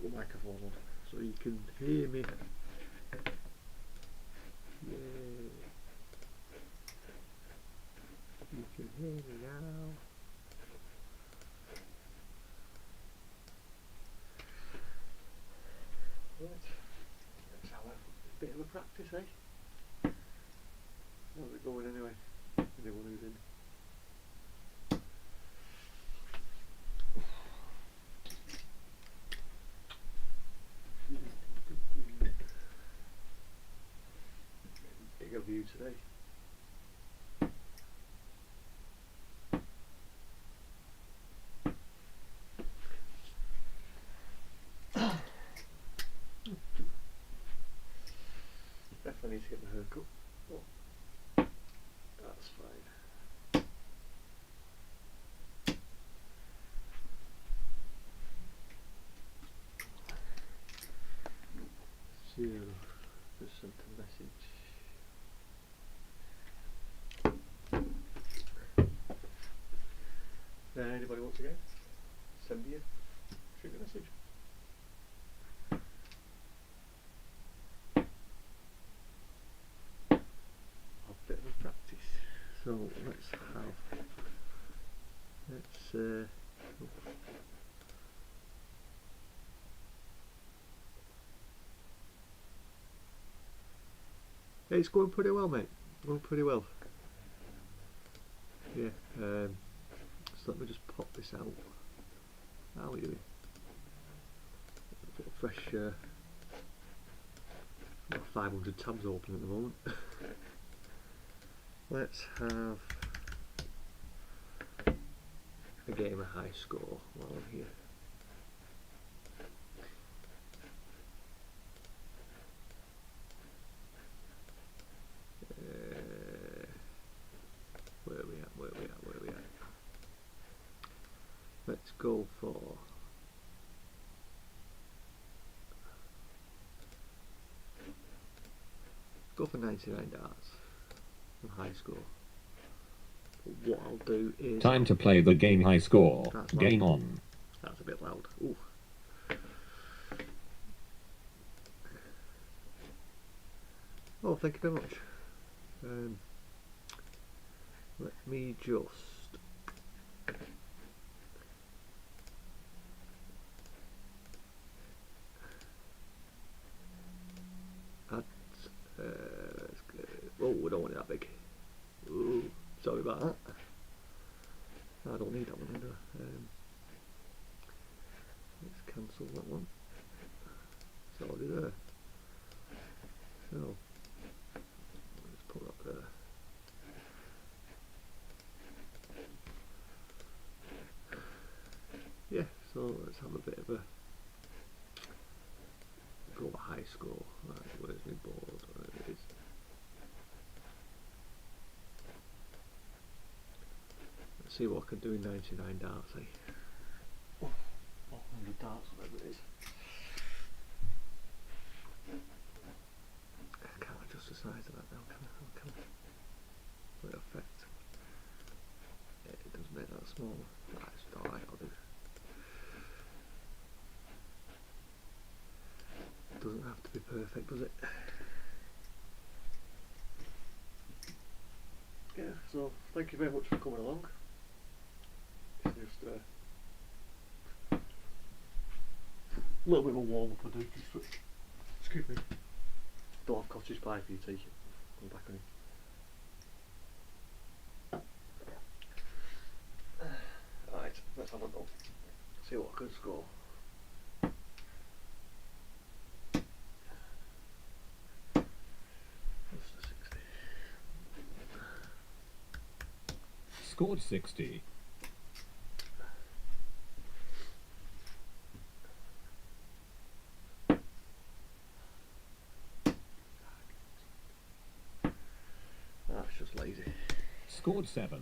the microphone on so you can hear me. Yay. You can hear me now. Right, let's have a bit of a practice, eh? How's it going anyway? Anyone who's in? Bigger view today. Definitely need to get my hair cut. Oh, that's fine. So, just sent a message. Anybody wants to go? Send me shoot a message. A bit of a practice. So it's going pretty well, mate. Going pretty well. Yeah. So let me just pop this out. How are we doing? A bit of fresh. Got 500 tabs open at the moment. Let's have a game of high score while I'm here. Where are we at? Let's go for Go for 99 darts and high score. But what I'll do is... Time to play the game high score. Game on. That's a bit loud. Ooh. Oh, thank you very much. Let me just... Oh, we don't want it that big. Ooh, sorry about that. I don't need that one either. Let's cancel that one. It's already there. So, let's put that there. Yeah, so let's have a bit of a go a high score. Right, where's my board? There it is. Let's see what I can do in 99 darts, eh? Oh, 100 darts, whatever it is. I can't adjust the size of that now, can I? Will it affect? Yeah, it does make that smaller. That's alright, I'll do. It doesn't have to be perfect, does it? Yeah, so thank you very much for coming along. It's just a little bit of a warm up I do. Excuse me. Don't have cottage pie for you, take it. Come back on it. Alright, let's have a go. See what I can score. Scored 60. That's just lazy. Scored 7.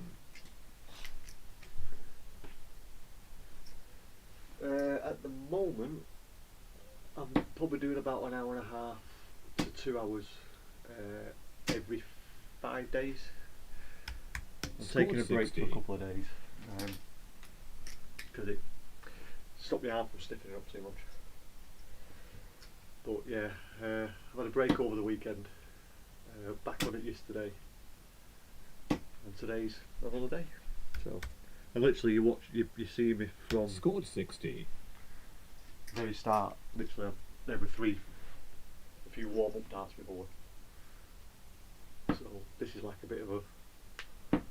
At the moment, I'm probably doing about an hour and a half to 2 hours every 5 days. I'm taking a break 60. for a couple of days because it stopped my arm from stiffening up too much. But yeah, I've had a break over the weekend. Back on it yesterday, and today's another day. So, and literally, you see me from Scored 60. very start. Literally, there were a few warm-up darts before. So this is like a bit of a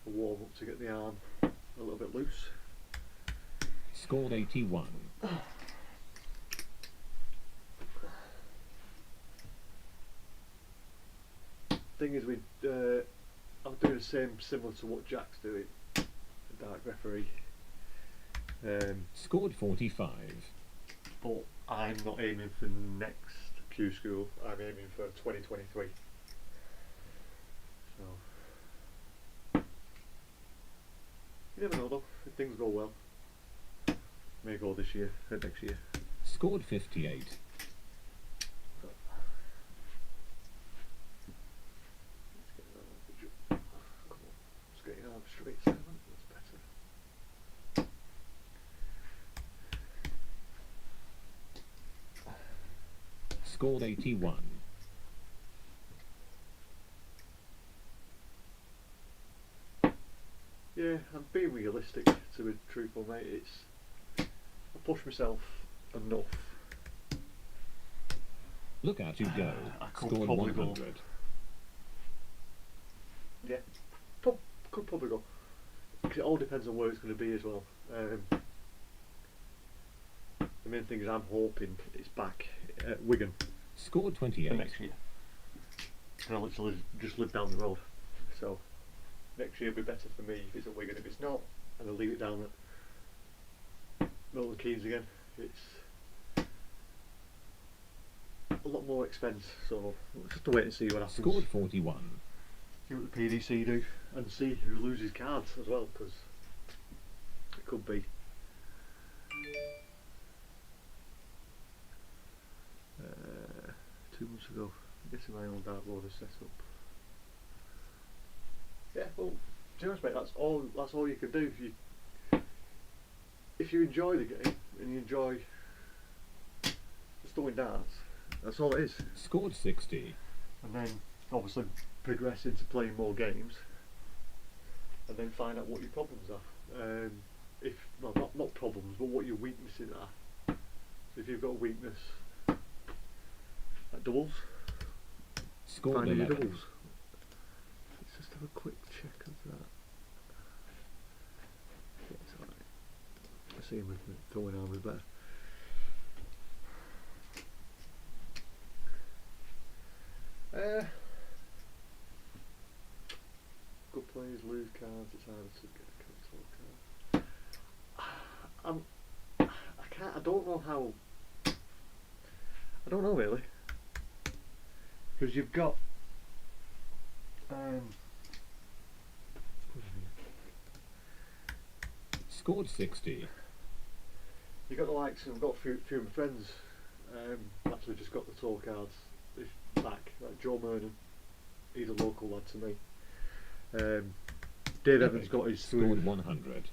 warm-up to get the arm a little bit loose. Scored 81. Thing is, I'm doing the same, similar to what Jack's doing, the dark referee. Scored 45. But I'm not aiming for next Q school. I'm aiming for 2023. So you never know though. If things go well, may go this year, next year. Scored 58. Getting arm straight 7, that's better. Scored 81. Yeah, I'm being realistic, to be truthful, mate. I push myself enough. Look out you go. I could Scored probably go. 100. Yeah, could probably go. 'Cause it all depends on where it's going to be as well. The main thing is I'm hoping it's back at Wigan Scored for 28. next year. And I literally just live down the road, so next year will be better for me if it's at Wigan. If it's not, and I'll leave it down at Milton Keynes again. It's a lot more expense, so we'll just have to wait and see what happens. Scored 41. See what the PDC do, and see who loses cards as well, because it could be. 2 months ago, I'm guessing my own dartboard is set up. Yeah, well, to be honest, mate, that's all you can do. If you enjoy the game and you enjoy just throwing darts, that's all it is. Scored 60. And then obviously progress into playing more games, and then find out what your problems are. Not problems, but what your weaknesses are. So if you've got a weakness at doubles, Scored find your 11. doubles. Let's just have a quick check of that. Yeah, it's alright. I see him with the throwing arm is better. Good players lose cards, it's harder to get a control card. I don't know how. I don't know really. Because you've got. Scored 60. You've got the likes, I've got a few of my friends actually just got the tour cards back, like Joe Mernon, he's a local lad to me. Dave Evans got his through. Scored 100.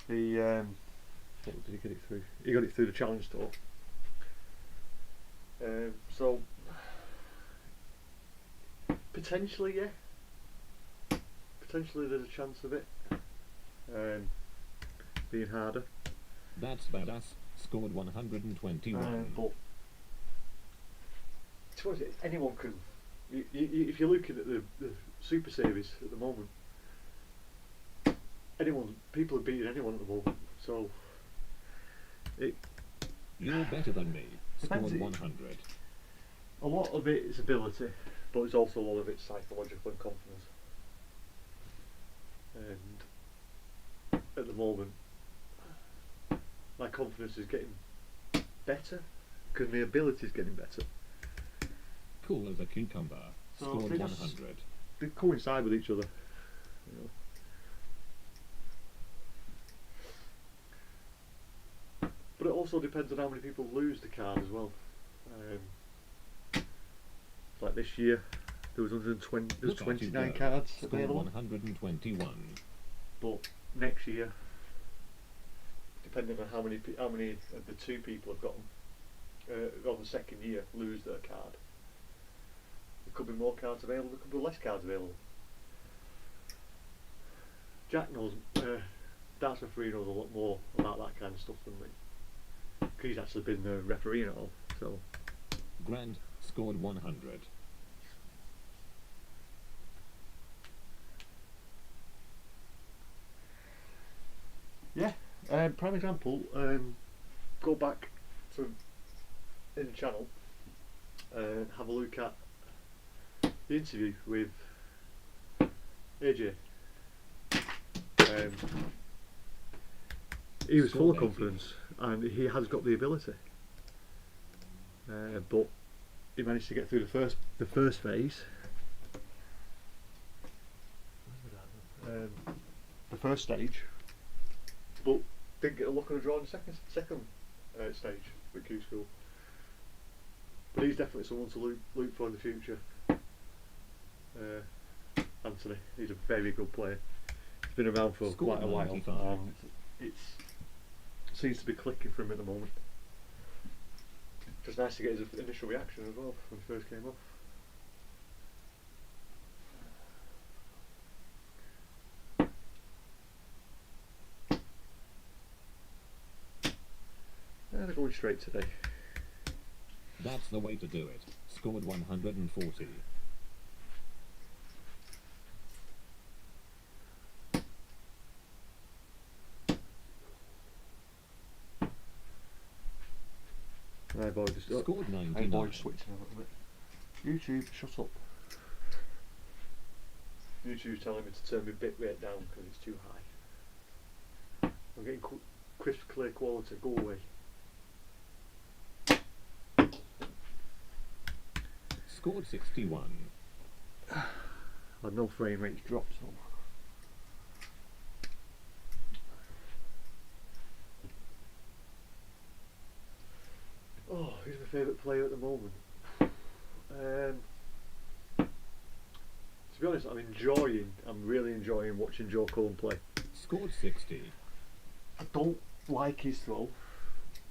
He what did he get it through? He got it through the Challenge Tour. So potentially, yeah. Potentially there's a chance of it being harder. That's badass. Scored 121. But to be honest, anyone can. If you're looking at the Super Series at the moment, people are beating anyone at the moment. So You're better than me. Depends. Scored 100. a lot of it is ability, but it's also a lot of it psychological and confidence. And at the moment, my confidence is getting better because my ability is getting better. Cool as a cucumber. So Scored they just- 100. They coincide with each other. You know. But it also depends on how many people lose the card as well. Like this year, there was 120, there was Look out you 29 go. cards Scored available. 121. But next year, depending on how many of the 2 people have got them, on the second year lose their card. There could be more cards available, there could be less cards available. Jack knows, Darts Referee knows a lot more about that kind of stuff than me. Because he's actually been the referee and all, so. Grant scored 100. Yeah, prime example, go back to in the channel and have a look at the interview with AJ. He was full of confidence and he has got the ability, but he managed to get through the first phase, the first stage, but didn't get a look and a draw in the second stage with Q School. But he's definitely someone to look for in the future. Anthony, he's a very good player. He's been around for quite a while, and it seems to be clicking for him at the moment. Just nice to get his initial reaction as well when he first came off. They're going straight today. That's the way to do it. Scored 140. My boy just scored 99. My boy switching a little bit. YouTube, shut up. YouTube's telling me to turn my bit rate down because it's too high. I'm getting crisp, clear quality. Go away. Scored 61. I had no frame rates dropped, so. Oh, who's my favourite player at the moment? To be honest, I'm really enjoying watching Joe Cullen play. Scored 60. I don't like his throw.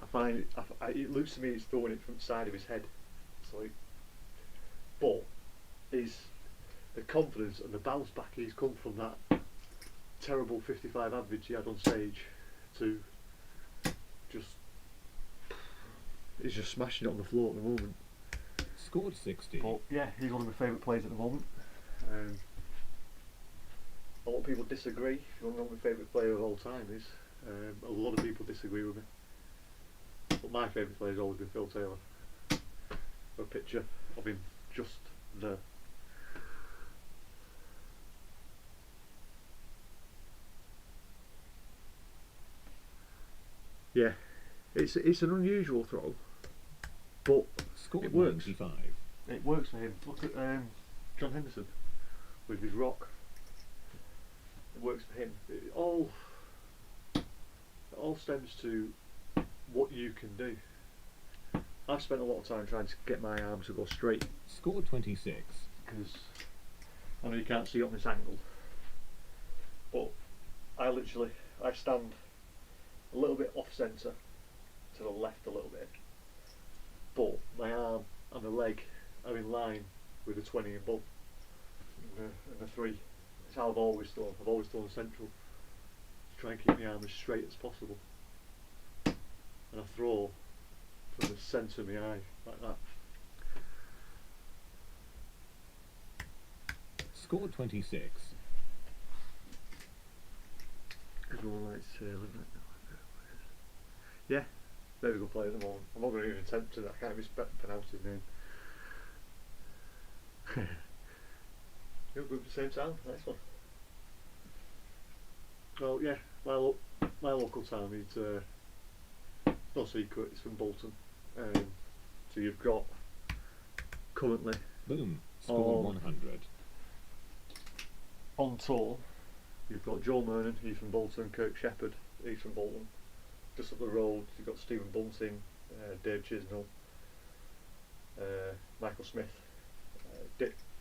I find it looks to me he's throwing it from the side of his head. It's like, but the confidence and the bounce back he's come from that terrible 55 average he had on stage to he's just smashing it on the floor at the moment. Scored 60. But yeah, he's one of my favourite players at the moment. A lot of people disagree. If you want to know what my favourite player of all time is, a lot of people disagree with me. But my favourite player has always been Phil Taylor. A picture of him just there. Yeah, it's an unusual throw, but Scored it works. 95. It works for him. Look at John Henderson with his rock. It works for him. It all stems to what you can do. I've spent a lot of time trying to get my arms to go straight. Scored 26. Because I know you can't see it on this angle, but I stand a little bit off centre to the left a little bit, but my arm and the leg are in line with the 20 above and the 3. It's how I've always thrown. I've always thrown central to try and keep my arm as straight as possible, and I throw from the centre of my eye like that. Scored 26. Everyone likes Taylor, isn't it? Yeah, very good player at the moment. I'm not going to even attempt to. I can't even pronounce his name. You're good at the same time. Nice one. Well, yeah, my local town is no secret. It's from Bolton. So you've got currently Boom. Scored 100. on tour. You've got Joel Mernon, he's from Bolton. Kirk Shepherd, he's from Bolton. Just up the road, you've got Stephen Bunting, Dave Chisnell, Michael Smith,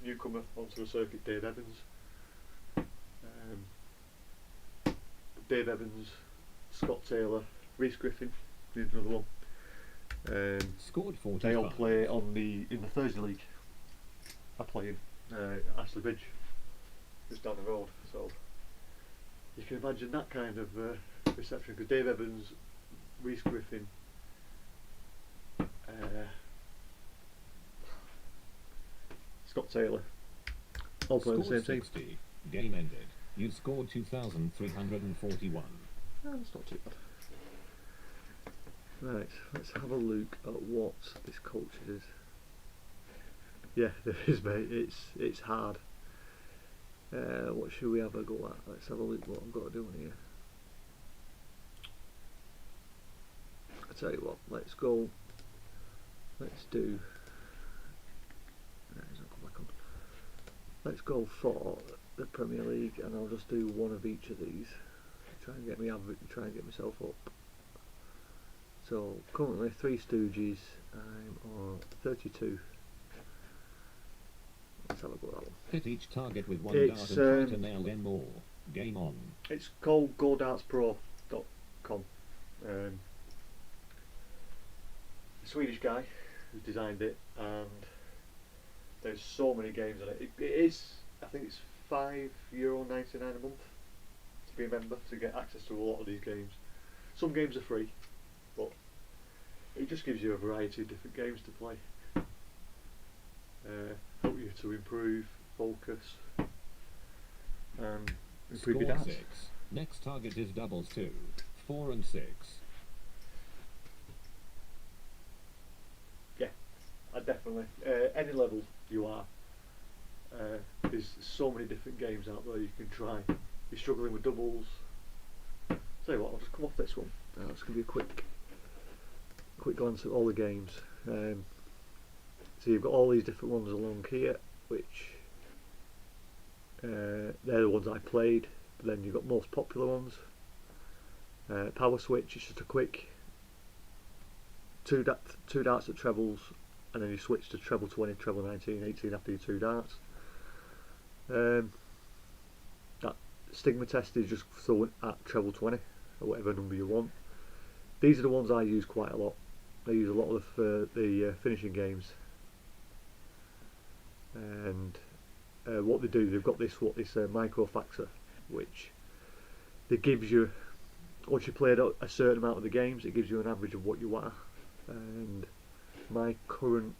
newcomer onto the circuit, Dave Evans. Dave Evans, Scott Taylor, Rhys Griffin, he's another one. Scored They all 45. play in the Thursday league. I play in Ashley Bridge, just down the road. So you can imagine that kind of reception, because Dave Evans, Reese Griffin, Scott Taylor, all play on the Scored same team. 60. Game ended. You scored 2,341. Oh, that's not too bad. Right, let's have a look at what this culture is. Yeah, there is, mate. It's hard. What should we have a go at? Let's have a look what I've got to do on here. I tell you what, let's go. Let's do. Right, he's not come back on. Let's go for the Premier League, and I'll just do one of each of these. Try and get me average. Try and get myself up. So currently, Three Stooges. I'm on 32. Let's have a go at that one. Hit each target with one It's, dart and try to nail them all. Game on. It's called GoDartsPro.com. A Swedish guy who designed it, and there's so many games on it. It is, I think it's €5.99 a month to be a member to get access to a lot of these games. Some games are free, but it just gives you a variety of different games to play. Help you to improve, focus, and improve your Score dance. 6. Next target is doubles 2. 4 and 6. Yeah, I definitely. Any level you are, there's so many different games out there you can try. You're struggling with doubles. Tell you what, I'll just come off this one. It's going to be a quick glance at all the games. So you've got all these different ones along here, which they're the ones I played. But then you've got most popular ones. Power Switch, it's just a quick two darts at trebles, and then you switch to treble 20, treble 19, 18 after your 2 darts. That Stigma Test is just thrown at treble 20 or whatever number you want. These are the ones I use quite a lot. I use a lot of the finishing games. And what they do, they've got this microfaxer, which it gives you, once you played a certain amount of the games, it gives you an average of what you are. And my current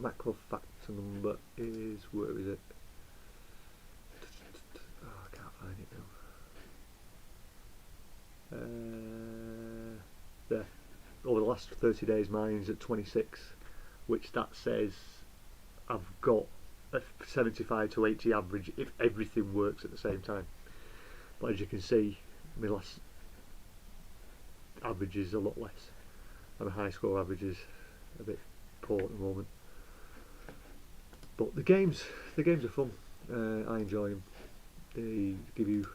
macrofactor number is, where is it? Oh, I can't find it now. There. Over the last 30 days, mine's at 26. Which that says I've got a 75 to 80 average if everything works at the same time. But as you can see, my last average is a lot less, and my high score average is a bit poor at the moment. But the games are fun. I enjoy them. They give you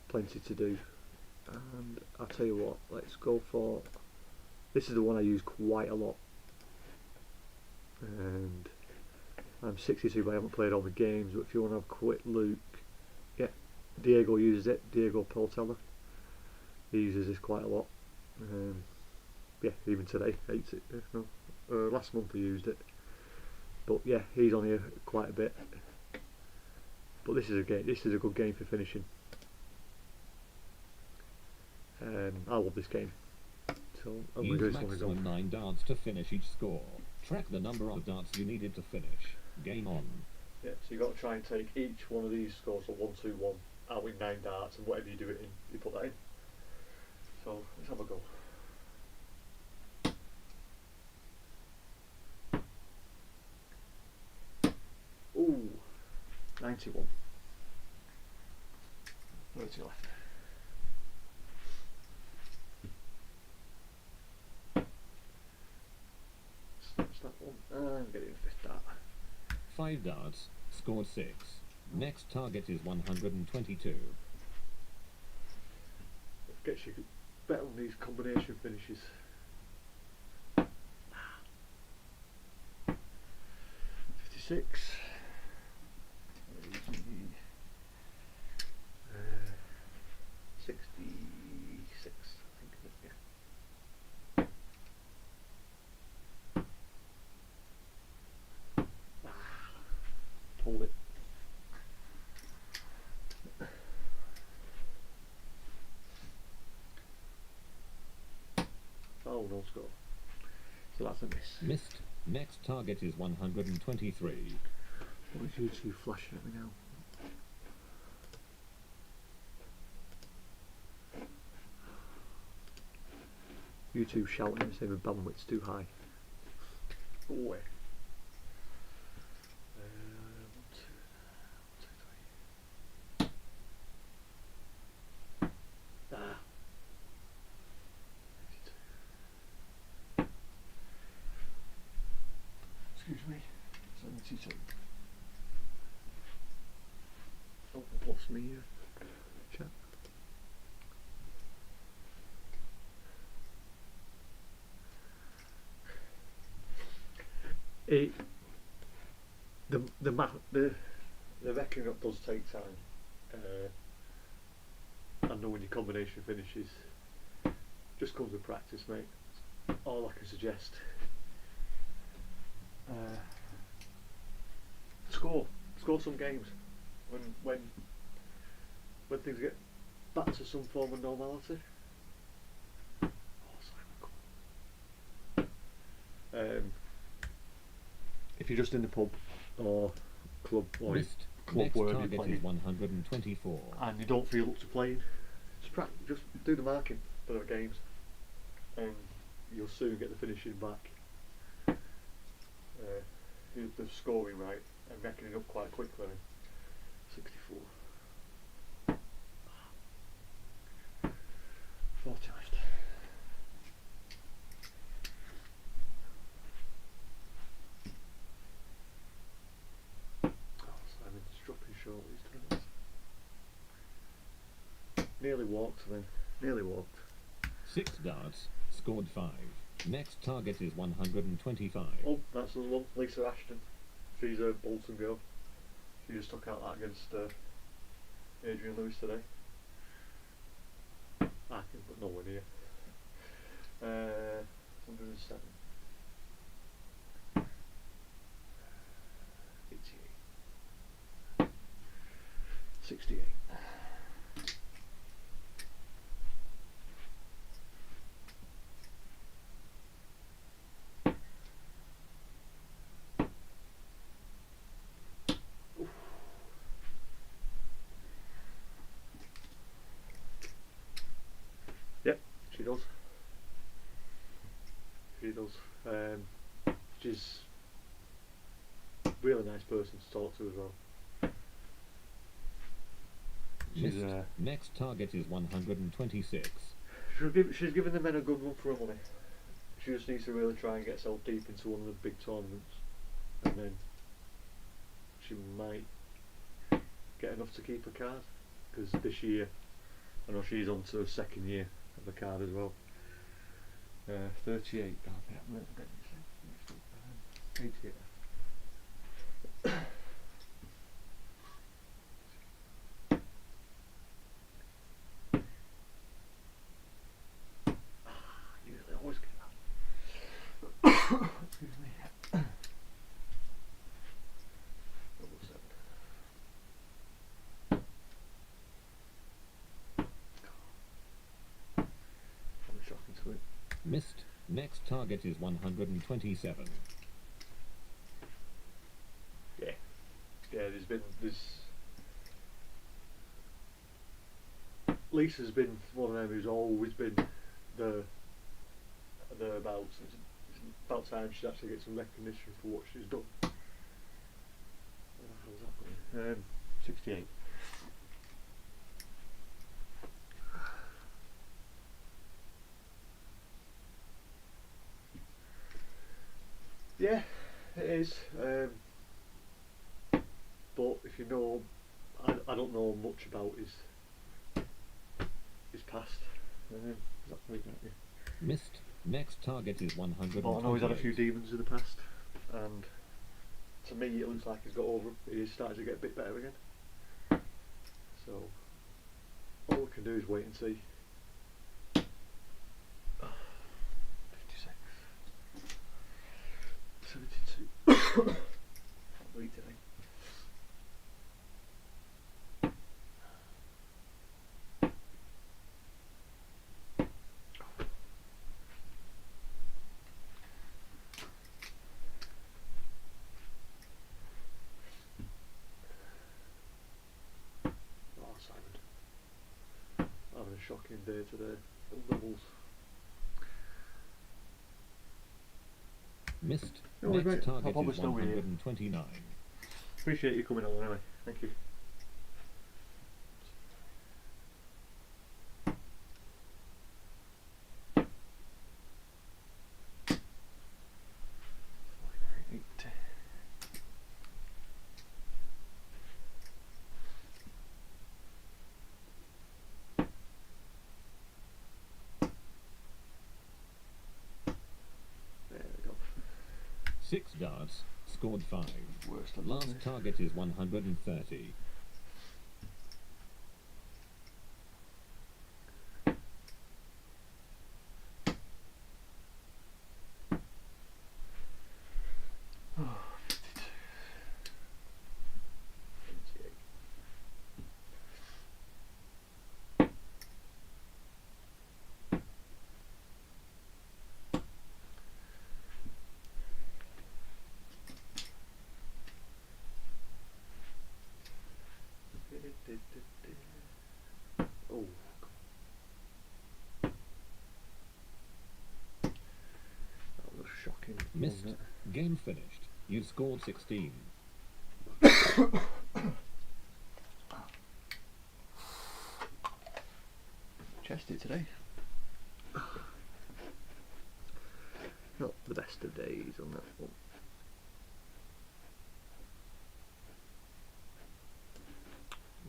plenty to do, and I'll tell you what. Let's go for. This is the one I use quite a lot, and I'm 62 but I haven't played all the games, but if you want to have a quick look, yeah, Diego uses it, Diego Portela, he uses this quite a lot. Yeah, even today, last month he used it, but yeah, he's on here quite a bit. But this is a good game for finishing. I love this game. So I'm Use going to do this one maximum 9 darts to finish each score. Track the number of darts you needed to finish. Game on. Yeah, so you've got to try and take each one of these scores, so 1, 2, 1, out with 9 darts, and whatever you do it in, you put that in. So let's have a go. Ooh, 91. 30 left. Snatch that one and get in 5th dart. 5 darts. Scored 6. Next target is 122. Gets you better on these combination finishes. 56. 60. Oh, no score. So that's a miss. Missed. Next target is 123. What is YouTube flashing at me now? YouTube shouting and saying the bandwidth's too high. Go away. 1, 2, 3. Ah. 82. Excuse me. 72. Oh, I've lost me chat. The reckoning up does take time. I know when your combination finishes, just comes with practice, mate. That's all I can suggest. Score some games when things get back to some form of normality. Oh, Simon, come on. If you're just in the pub or club or Missed. club Next wherever you're target playing is 124. and you don't feel up to playing, just do the marking for the games, and you'll soon get the finishing back. The scoring right and reckoning up quite quickly. 64. 40 left. Oh, Simon's dropping short these times. Nearly walked then. Nearly walked. 6 darts. Scored 5. Next target is 125. Oh, that's another one. Lisa Ashton. She's a Bolton girl. She just took out that against Adrian Lewis today. I can put nowhere near. 107. 88. 68. Yep, she does. She does. She's a really nice person to talk to as well. She's Missed. Next target is 126. she's given the men a good run for her money. She just needs to really try and get herself deep into one of the big tournaments, and then she might get enough to keep a card. Because this year, I know she's on to her second year of a card as well. 38. Oh, yeah, 88. Usually I always get that. Excuse me. 007. I'm shocking to it. Missed. Next target is 127. Yeah, Lisa's been one of them who's always been thereabouts. It's about time she actually gets some recognition for what she's done. How's that going? 68. Yeah, it is. But if you know, I don't know much about his past. That's really great, yeah. Missed. Next target is 100. But I know he's had a few demons in the past, and to me it looks like he's got over them. He's starting to get a bit better again. So all we can do is wait and see. 56. 72. Can't believe today. shocking day today. Doubles. Missed. No worries, Next mate. I'll target probably is still be here. 129. Appreciate you coming on anyway. Thank you. There we go. 6 darts, scored 5. Worst of Last luck, target is 130. Oh, 52. 28. Oh. That was a shocking. Missed. wasn't Game finished. You scored 16. Chesty today. Not the best of days on that one.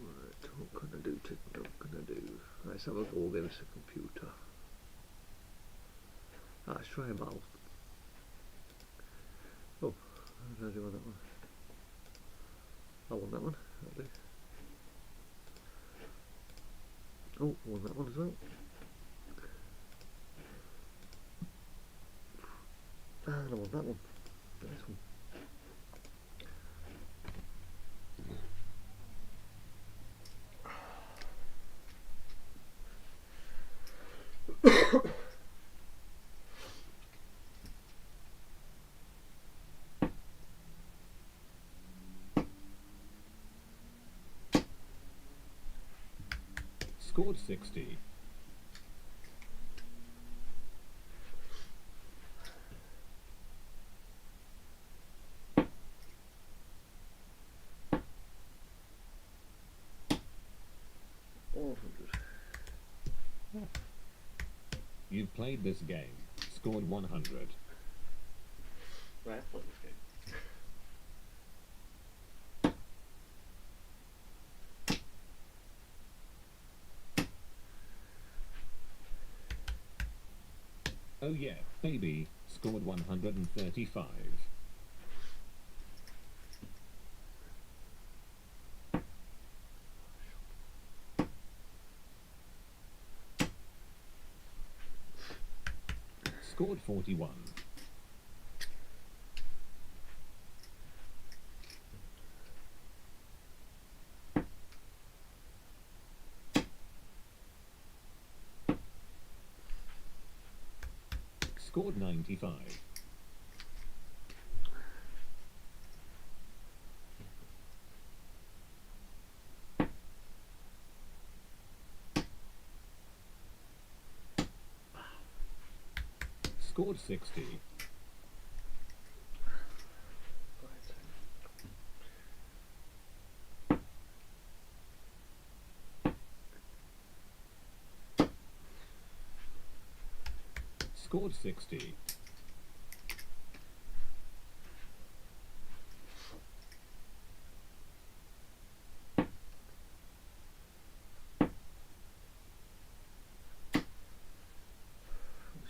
Right, what can I do? What can I do? Let's have a go against a computer. Let's try a ball. Oh, how did I do on that one? I won that one. That'll do. Oh, I won that one as well. And I won that one. Nice one. Scored 60. You've played this game. Scored 100. Right, I've played this game. Oh yeah, baby. Scored 135. Scored 41. Scored 95. Scored 60. Scored 60.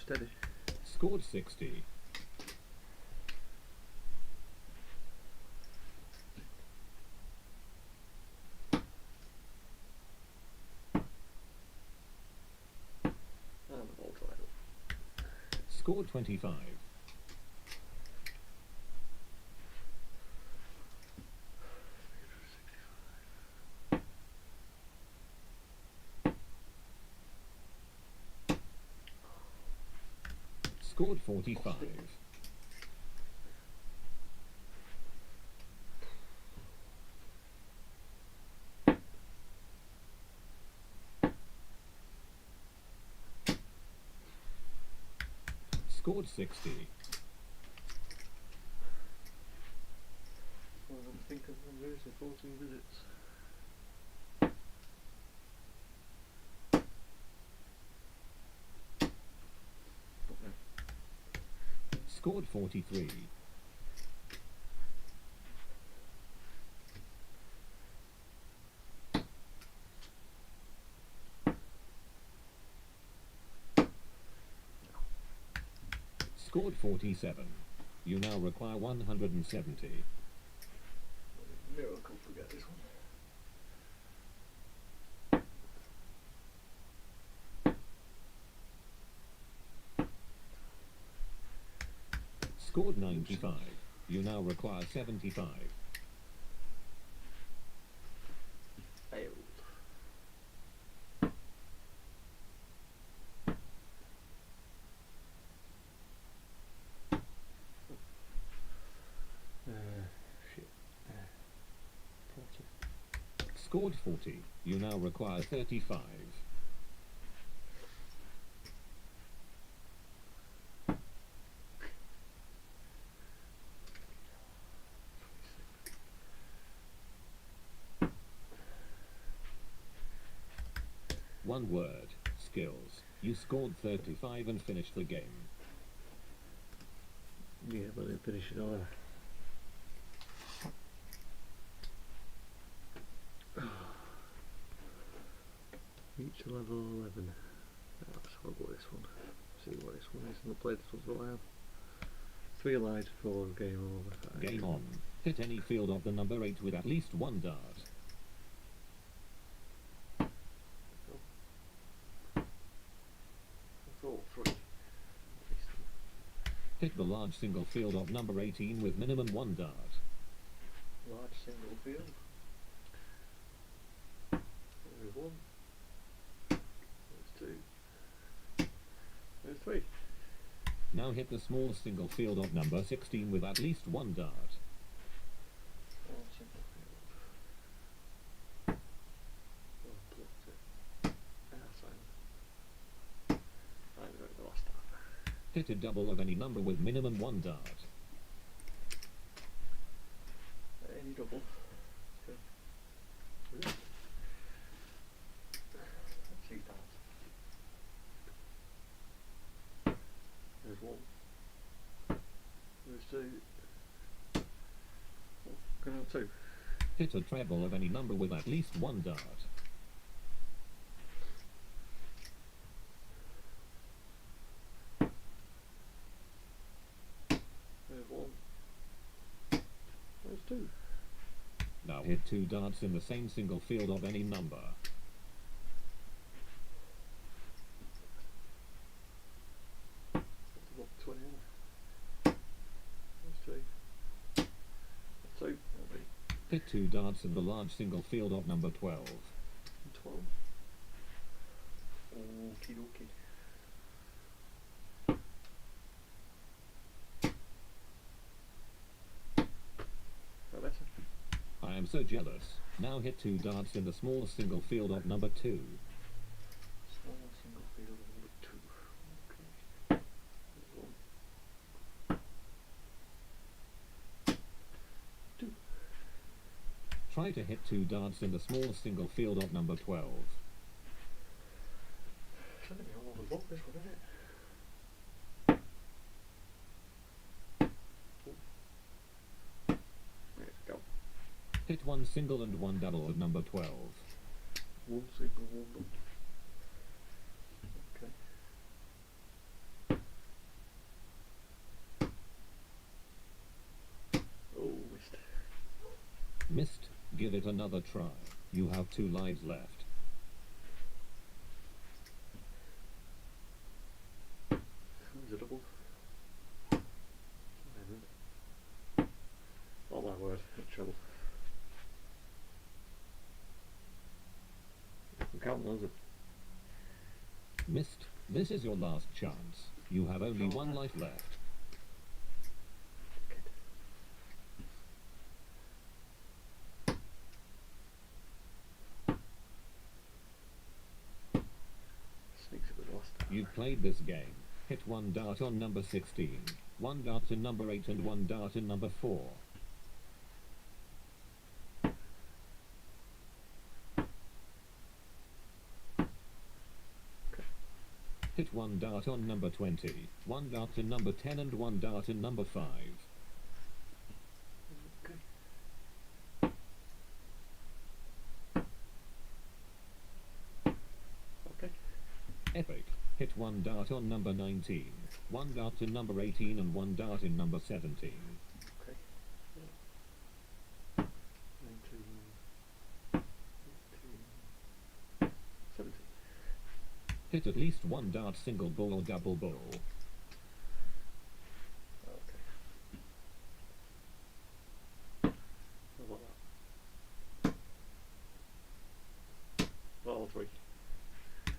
Steady. Scored 60. And the ball dried up. Scored 25. Scored 45. Scored 60. Well, I'm thinking I'm losing 14 visits. Scored 43. Scored 47. You now require 170. Miracle forget this one. Scored 95. You now require 75. Failed. Shit. 40. Scored 40. You now require 35. One word. Skills. You scored 35 and finished the game. Yeah, but I didn't finish it either. Reach level 11. Let's have a go at this one. See what this one is. I've not played this one for a while. 3 lives before game over. Game on. Hit any field of the number 8 with at least one dart. That's all 3. Hit the large single field of number 18 with minimum one dart. Large single field. There's 1. There's 2. There's 3. Now hit the small single field of number 16 with at least one dart. Large single field. Oh, blocked it. Fine. I'm going to lost that. Hit a double of any number with minimum one dart. Any double. Okay. Let's see that. There's 1. There's 2. Oh, can I have 2? Hit a treble of any number with at least one dart. There's 1. There's 2. Now hit 2 darts in the same single field of any number. That's about 20. There's 3. That's 2. That'll be Hit 2 darts in the large single field of number 12. 12. Okie dokie. That better? I am so jealous. Now hit 2 darts in the small single field of number 2. Small single field of number 2. Okay. There's 1. 2. Try to hit 2 darts in the small single field of number 12. It's going to be all over the block, this one, isn't it? There we go. Hit 1 single and 1 double of number 12. 1 single, 1 double. Okay. Oh, missed. Missed. Give it another try. You have 2 lives left. There's a double. Oh my word, trouble. I'm counting those up. Missed. This is your last chance. You have only 1 life left. Sneaks it with the last time. You've played this game. Hit one dart on number 16, one dart in number 8 and one dart in number 4. Hit one dart on number 20, one dart in number 10 and one dart in number 5. Okay. Okay. Epic. Hit one dart on number 19, one dart in number 18 and one dart in number 17. Okay. 19, 18, 17. Hit at least one dart single ball or double ball. Okay. How about that? All three.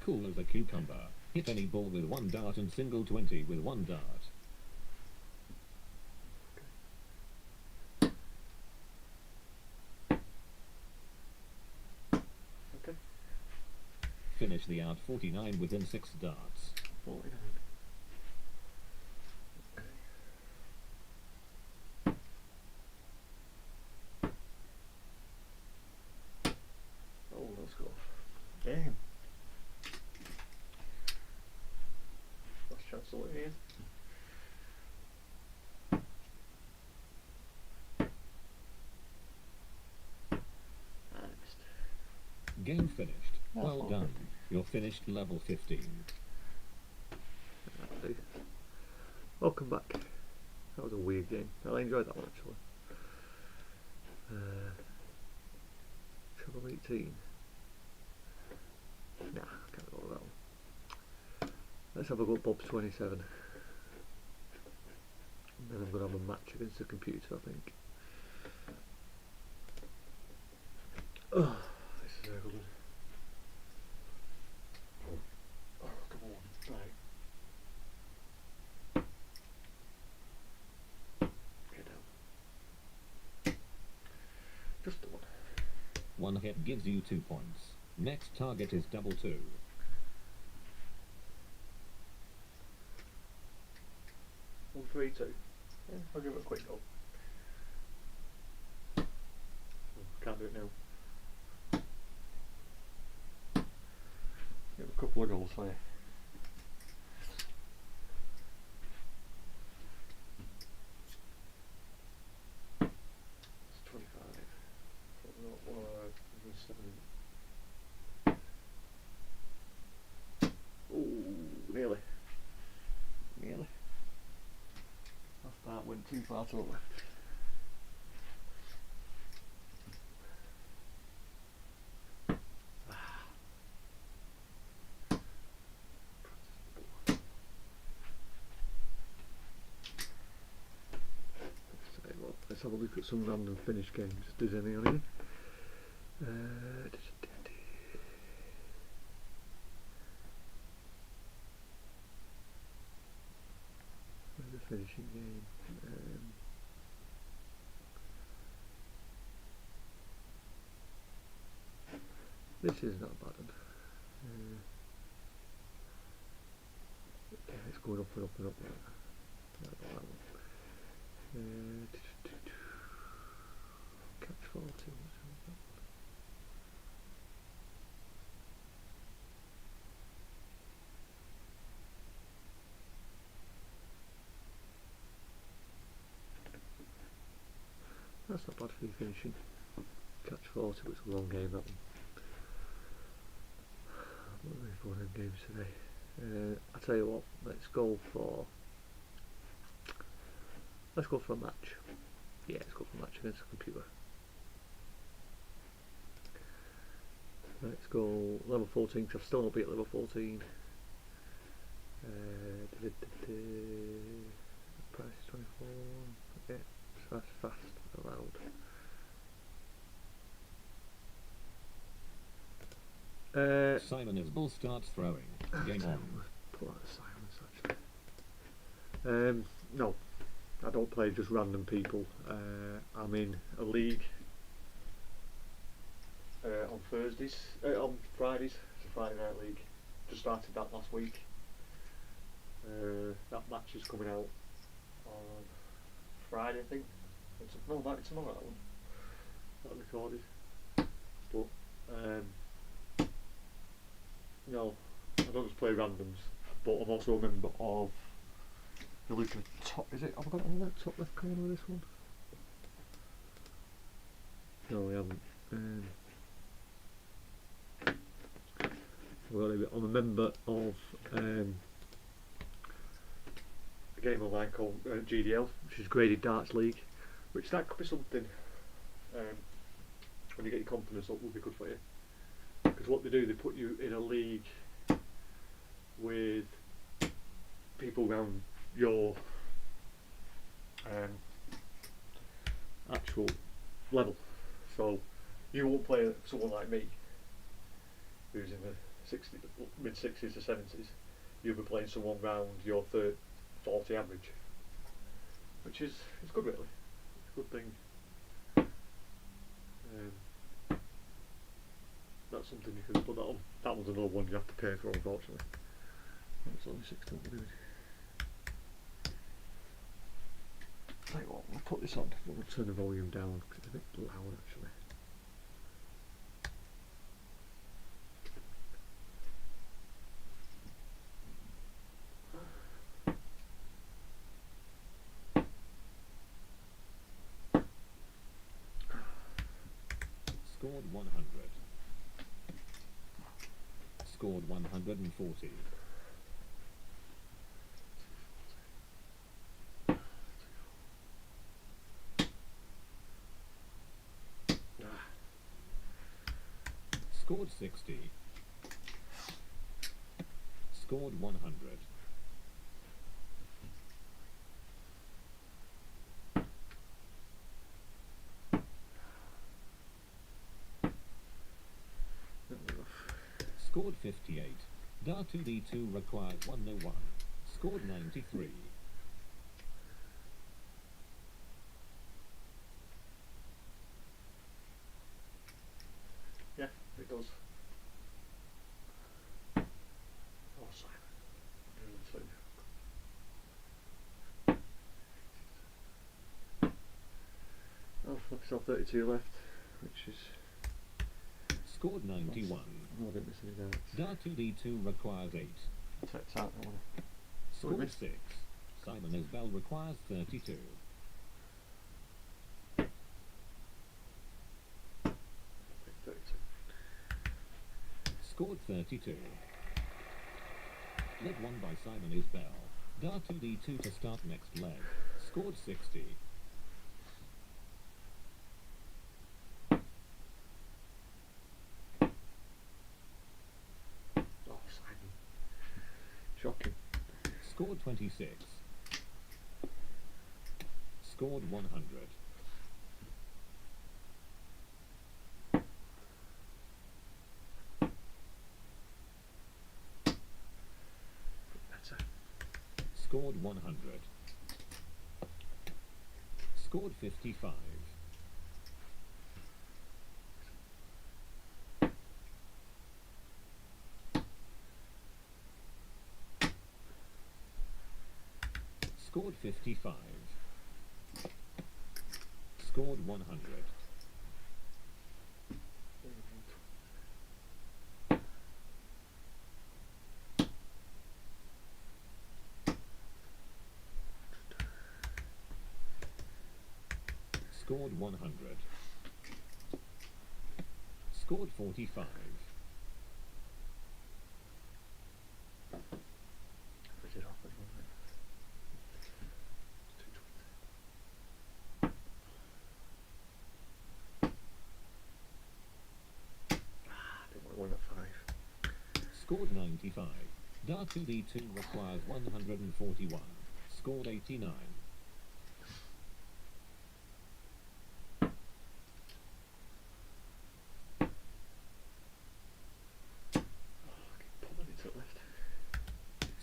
Cool as a cucumber. Hit any ball with one dart and single 20 with one dart. Okay. Finish the out 49 within 6 darts. 49. Okay. Oh, let's go. Damn. Last chance to let it in. I missed. Game finished. That's Well all done. right. You're finished level 15. Actually, welcome back. That was a weird game. I enjoyed that one actually. Treble 18. Nah, I can't go with that one. Let's have a go at Bob's 27. And then I'm going to have a match against the computer, I think. Oh, this is very good. Oh, come on. Right. Get down. Just the one. One hit gives you 2 points. Next target is double 2. 1, 3, 2. Yeah, I'll give it a quick go. Oh, can't do it now. Give it a couple of goals for you. It's 25. Oh, nearly. Nearly. That went too far to the left. Let's have a look at some random finish games. Does any on here? Where's the finishing game? This is not a bad one. Yeah, it's going up and up and up. Not that one. Catch 40. What's that one? That's not bad for you finishing. Catch 40, but it's a long game, that one. I'm not really for them games today. I tell you what, let's go for a match. Yeah, let's go for a match against the computer. Let's go level 14, because I've still not beat level 14. Price is 24. Yeah, so that's fast allowed. Simon is ball starts throwing. Game on. Pull out of silence actually. No, I don't play just random people. I'm in a league on Fridays. It's a Friday night league. Just started that last week. match is coming out on Friday, I think. No, might be tomorrow, that one. That recorded. But, no, I don't just play randoms, but I'm also a member of the look at the top. Is it? Have I got it on the top left corner of this one? No, I haven't. I'm a member of a game online called GDL, which is Graded Darts League, which that could be something when you get your confidence up, will be good for you. Because what they do, they put you in a league with people around your actual level. So you won't play someone like me, who's in the mid 60s to 70s. You'll be playing someone round your 40 average, which is it's good, really. It's a good thing. That's something you can put that on. That one's another one you have to pay for, unfortunately. It's only £6 doing. Tell you what, I'll put this on. We'll turn the volume down because it's a bit loud, actually. Scored 100. Scored 140. Scored 60. Scored 100. Scored 58. Dart 2D2 requires 101. Scored 93. Yeah, it does. Oh, Simon. Oh, I've still 32 left, which is... Scored 91. Oh, I didn't miss any darts. Dart 2D2 requires 8. Takes out, I wanna... Scored 6. Simon Isbell requires 32. Scored 32. Led 1 by Simon Isbell. Dart 2D2 to start next leg. Scored 60. Oh, Simon. Shocking. Scored 26. Scored 100. Better. Scored 100. Scored 55. Scored 55. Scored 100. Scored 100. Scored 45. Put it off as well, mate. It's 220. I didn't want to win at 5. Scored 95. Dart 2D2 requires 141. Scored 89.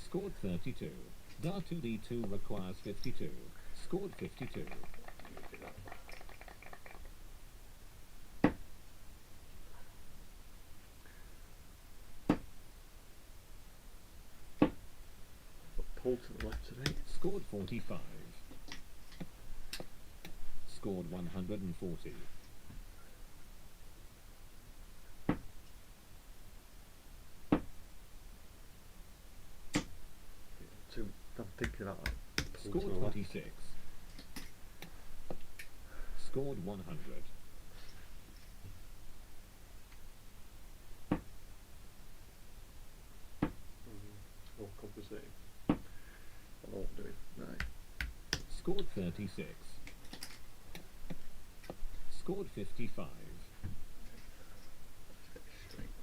Scored 32. Dart 2D2 requires 52. Scored 52. ultimately left today. Scored 45. Scored 140. I'm thinking about that. Scored 26. Scored 100. More compensating. I know what I'm doing. Right. Scored 36. Scored 55. Let's get this straight.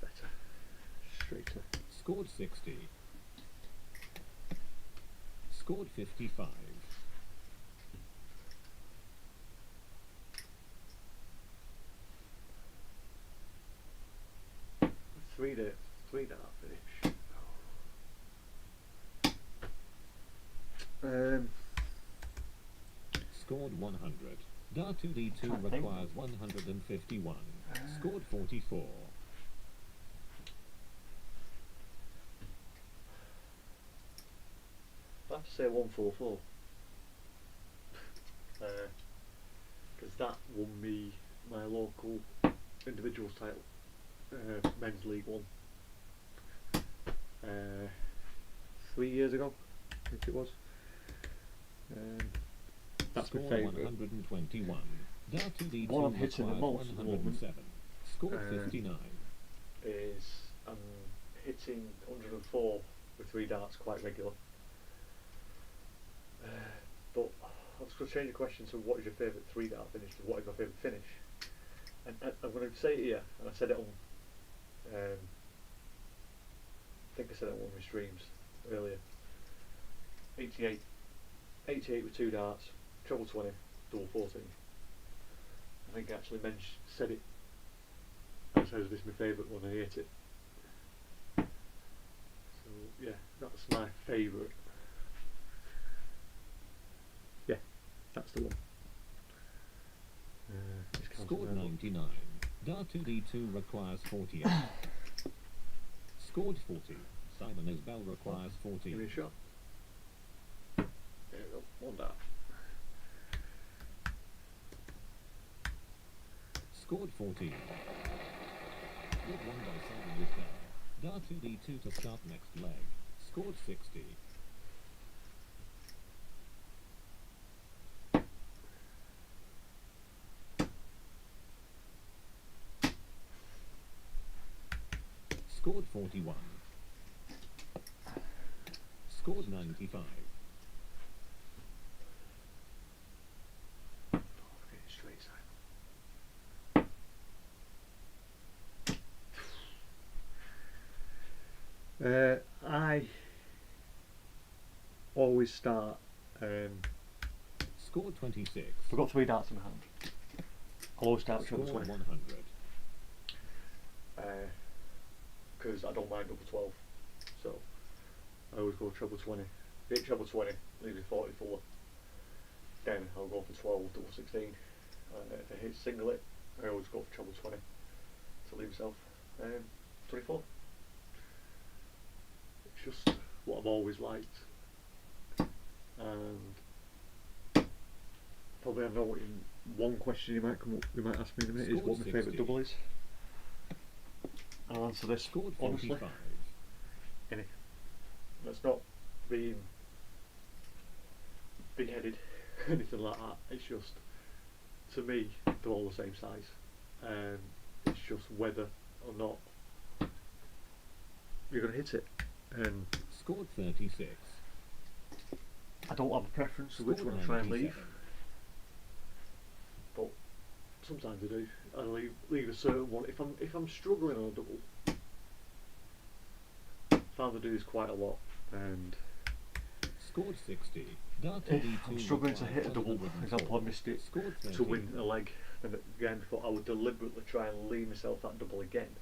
Better. Straighter. Scored 60. Scored 55. Three dart finish. Scored 100. Dart 2D2 Can't think. requires 151. Scored 44. I have to say 144. Because that won me my local individuals title, men's League One. 3 years ago, I think it was. That's my Scored favourite. 121. Dart 2D2 One I'm hitting the requires most at the moment. 107. Scored 59. Is I'm hitting 104 with 3 darts quite regular. But I was going to change the question to what is your favourite 3 dart finish to what is my favourite finish. And I'm going to say it here, and I said it on, I think I said it on one of my streams earlier. 88 with 2 darts, treble 20, double 14. I think actually Mensch said it. I said this is my favourite one, I hate it. So yeah, that's my favourite. Yeah, that's the one. Scored 99. Dart 2D2 requires 48. Scored 40. Simon Isbell requires 40. Give me a shot. There you go, 1 dart. Scored 14. Good one by Simon Isbell. Dart 2D2 to start next leg. Scored 60. Scored 41. Scored 95. Get it straight, Simon. I always start. Scored 26. I've got 3 darts in my hand. I'll always start with treble Scored 20. 100. Because I don't mind double 12. So I always go treble 20. Hit treble 20, leave me 44. Then I'll go for 12, double 16. If I hit singlet, I always go for treble 20 to leave myself 24. It's just what I've always liked. And probably I know in one question you might come up, you might ask me in a minute, is what my favourite 60. double is. I'll answer this Scored honestly. 45. That's not being big-headed, anything like that. It's just, to me, they're all the same size. It's just whether or not you're going to hit it. And Scored 36. I don't have a preference for which Scored one I try and 97. leave, but sometimes I do. I leave a certain one. If I'm struggling on a double, I found I do this quite a lot. And Scored 60. Dart if 2D2 I'm struggling to requires hit a double, for 104. example, I missed it Scored to 30. win a leg, and again, thought I would deliberately try and leave myself that double again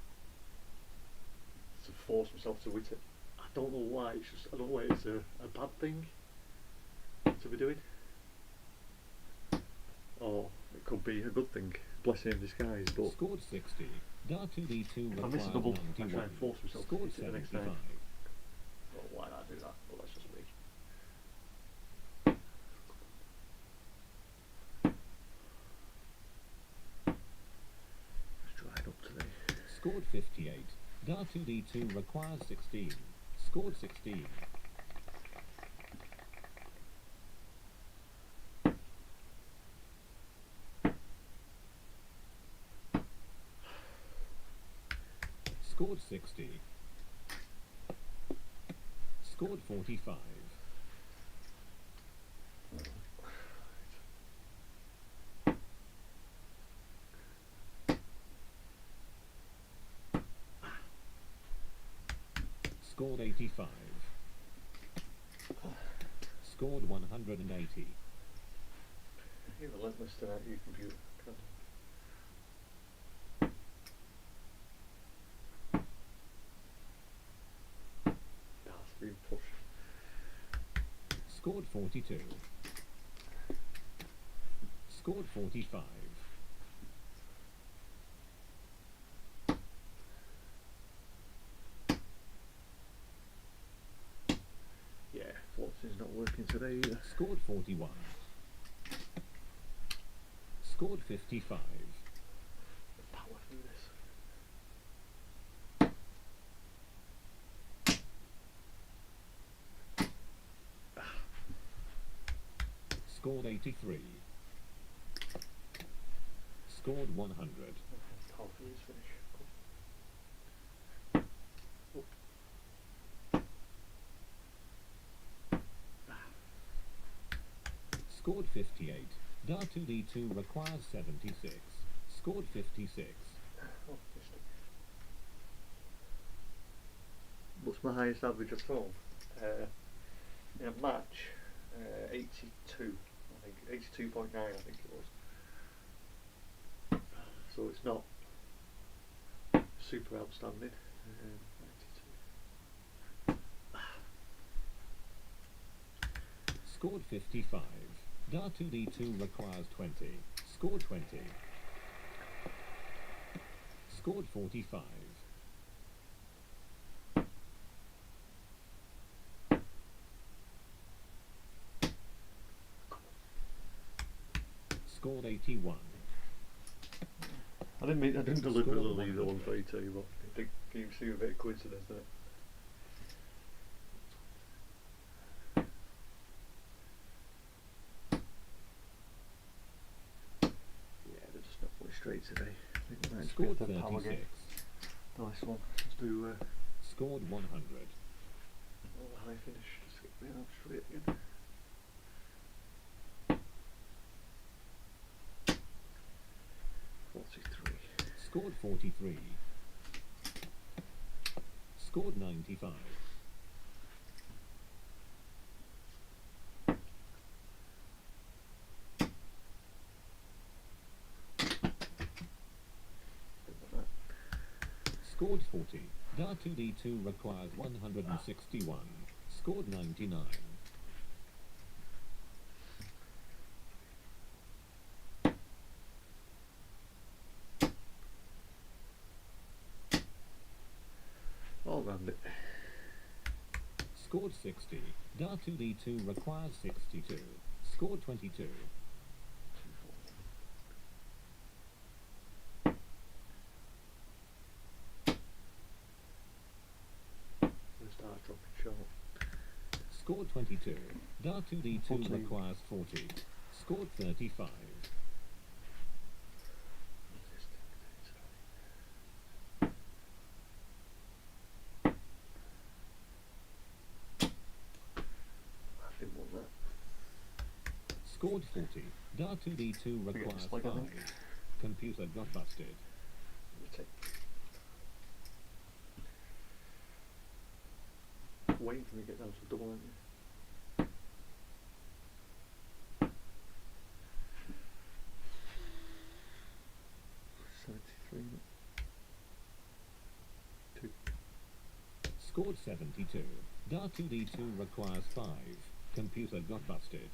to force myself to hit it. I don't know why. It's just I don't know why it's a bad thing to be doing. Or could be a good thing, blessing in disguise, but Scored 60. Dar2D2 if I miss a requires double, I try 91. and force myself to Scored hit it the next 75. time. Well, why not do that? But that's just me. It's dried up today. Scored 58. Dar2D2 requires 16. Scored 16. Scored 60. Scored 45. Scored 85. Scored 180. You're relentless tonight, you computer. Can't you? That's being pushed. Scored 42. Scored 45. Yeah, Flotson's not working today either. Scored 41. Scored 55. Power through this. Scored 83. Scored 100. Power through this finish. Scored 58. Dar2D2 requires 76. Scored 56. Oh, missed it. What's my highest average at home? In a match, 82. I think 82.9. I think it was. So it's not super outstanding. 92. Scored 55. Dar2D2 requires 20. Scored 20. Scored 45. Scored 81. I didn't deliberately leave the 132, but it did seem a bit of coincidence, didn't it? Yeah, they're just not fully straight today. I think we might just Scored get the power 36. game. Nice one. Let's do Scored 100. the high finish. Just get the arm straight again. Scored 43. Scored 95. Scored 40. Dar2D2 requires 161. Scored 99. All round it. Scored 60. Dar2D2 requires 62. Scored 22. Start dropping short. Scored 22. Dar2D2 14. requires 40. Scored 35. I didn't want that. Scored 40. Dar2D2 Forget requires this leg, I 5. think. Computer got busted. Take. Waiting for me to get down to a double, aren't you? Scored 72. Dar2D2 requires 5. Computer got busted.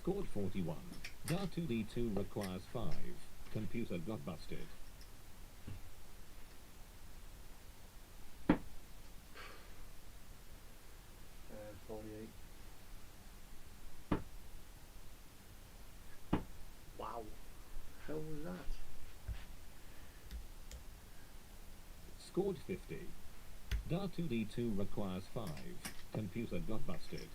Scored 41. R2D2 requires 5. Computer got busted. 48. Wow. How was that? Scored 50. R2D2 requires 5. Computer got busted.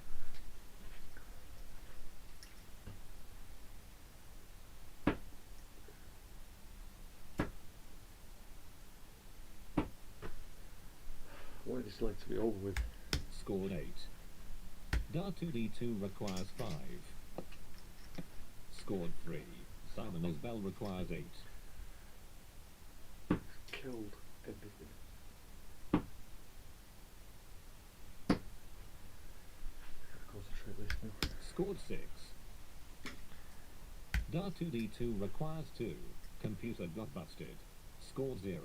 I wanted this leg to be over with. Scored 8. R2D2 requires 5. Scored 3. Simon Isbell requires 8. Killed everything. Concentrate this now. Scored 6. R2D2 requires 2. Computer got busted. Scored 0.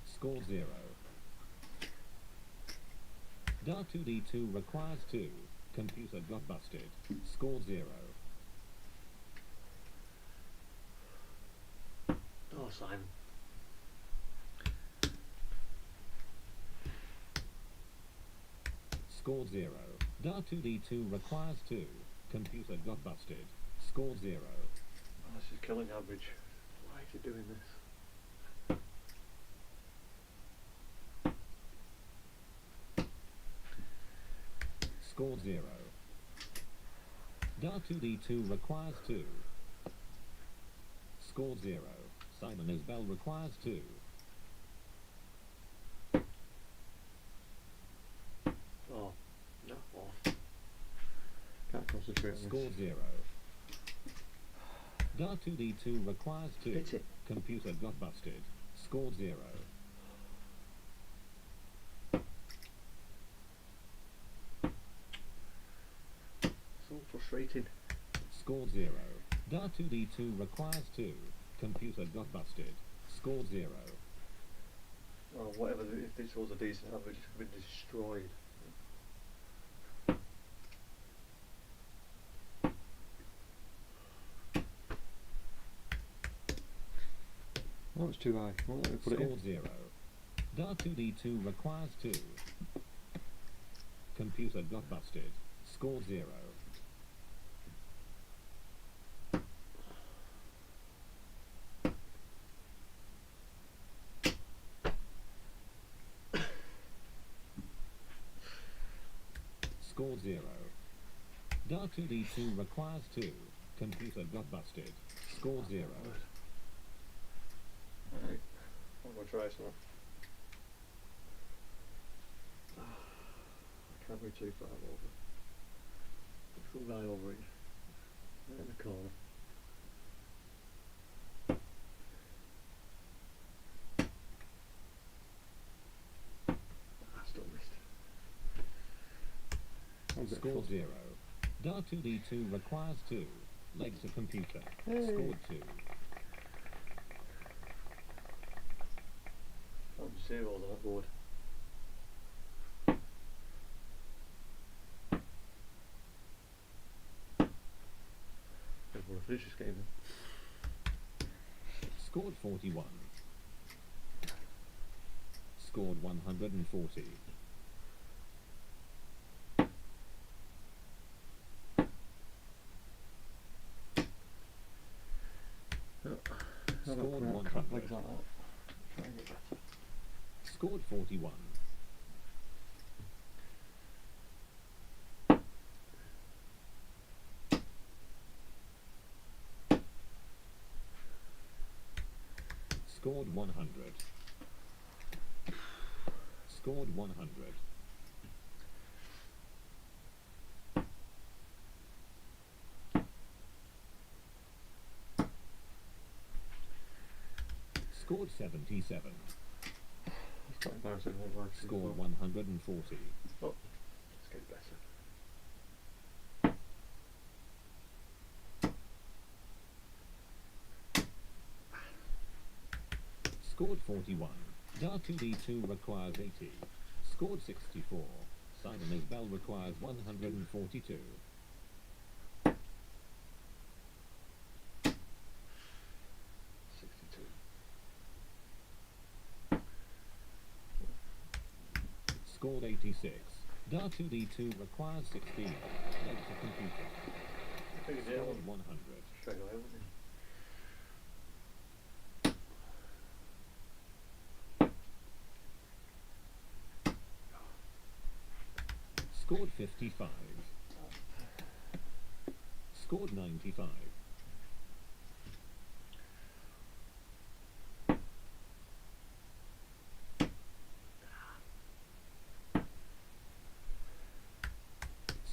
Scored 0. R2D2 requires 2. Computer got busted. Scored 0. Oh, Simon. Scored 0. R2D2 requires 2. Computer got busted. Scored 0. Oh, this is killing average. Why is it doing this? Scored 0. R2D2 requires 2. Scored 0. Simon Isbell requires 2. Oh, no. Oh. Can't concentrate on Scored this. 0. R2D2 requires 2. Hit it. Computer got busted. Scored 0. So frustrating. Scored 0. R2D2 requires 2. Computer got busted. Scored 0. Well, whatever, if this was a decent average, it's been destroyed. Oh, it's too high. Well, let me put it in. Scored 0. R2D2 requires 2. Computer got busted. Scored 0. Scored 0. R2D2 requires 2. Computer got busted. Scored 0. Alright, I'm going to try some. I can't be too far over. Little guy over here. Right in the corner. Still missed. Scored 0. R2D2 requires 2. Legs to computer. Hey. Scored 2. I'm zeros on that board. Everyone finish this game then. Scored 41. Scored 140. Scored 100. Legs like that. Try and get better. Scored 41. Scored 100. Scored 100. Scored 77. It's quite embarrassing. What works is Scored well. 140. Oh, let's get better. Scored 41. R2D2 requires 80. Scored 64. Simon's Bell requires 142. 62. Scored 86. R2D2 requires 16. Legs to computer. Figured it out Scored 100. straight away, wouldn't he? Scored 55. Scored 95.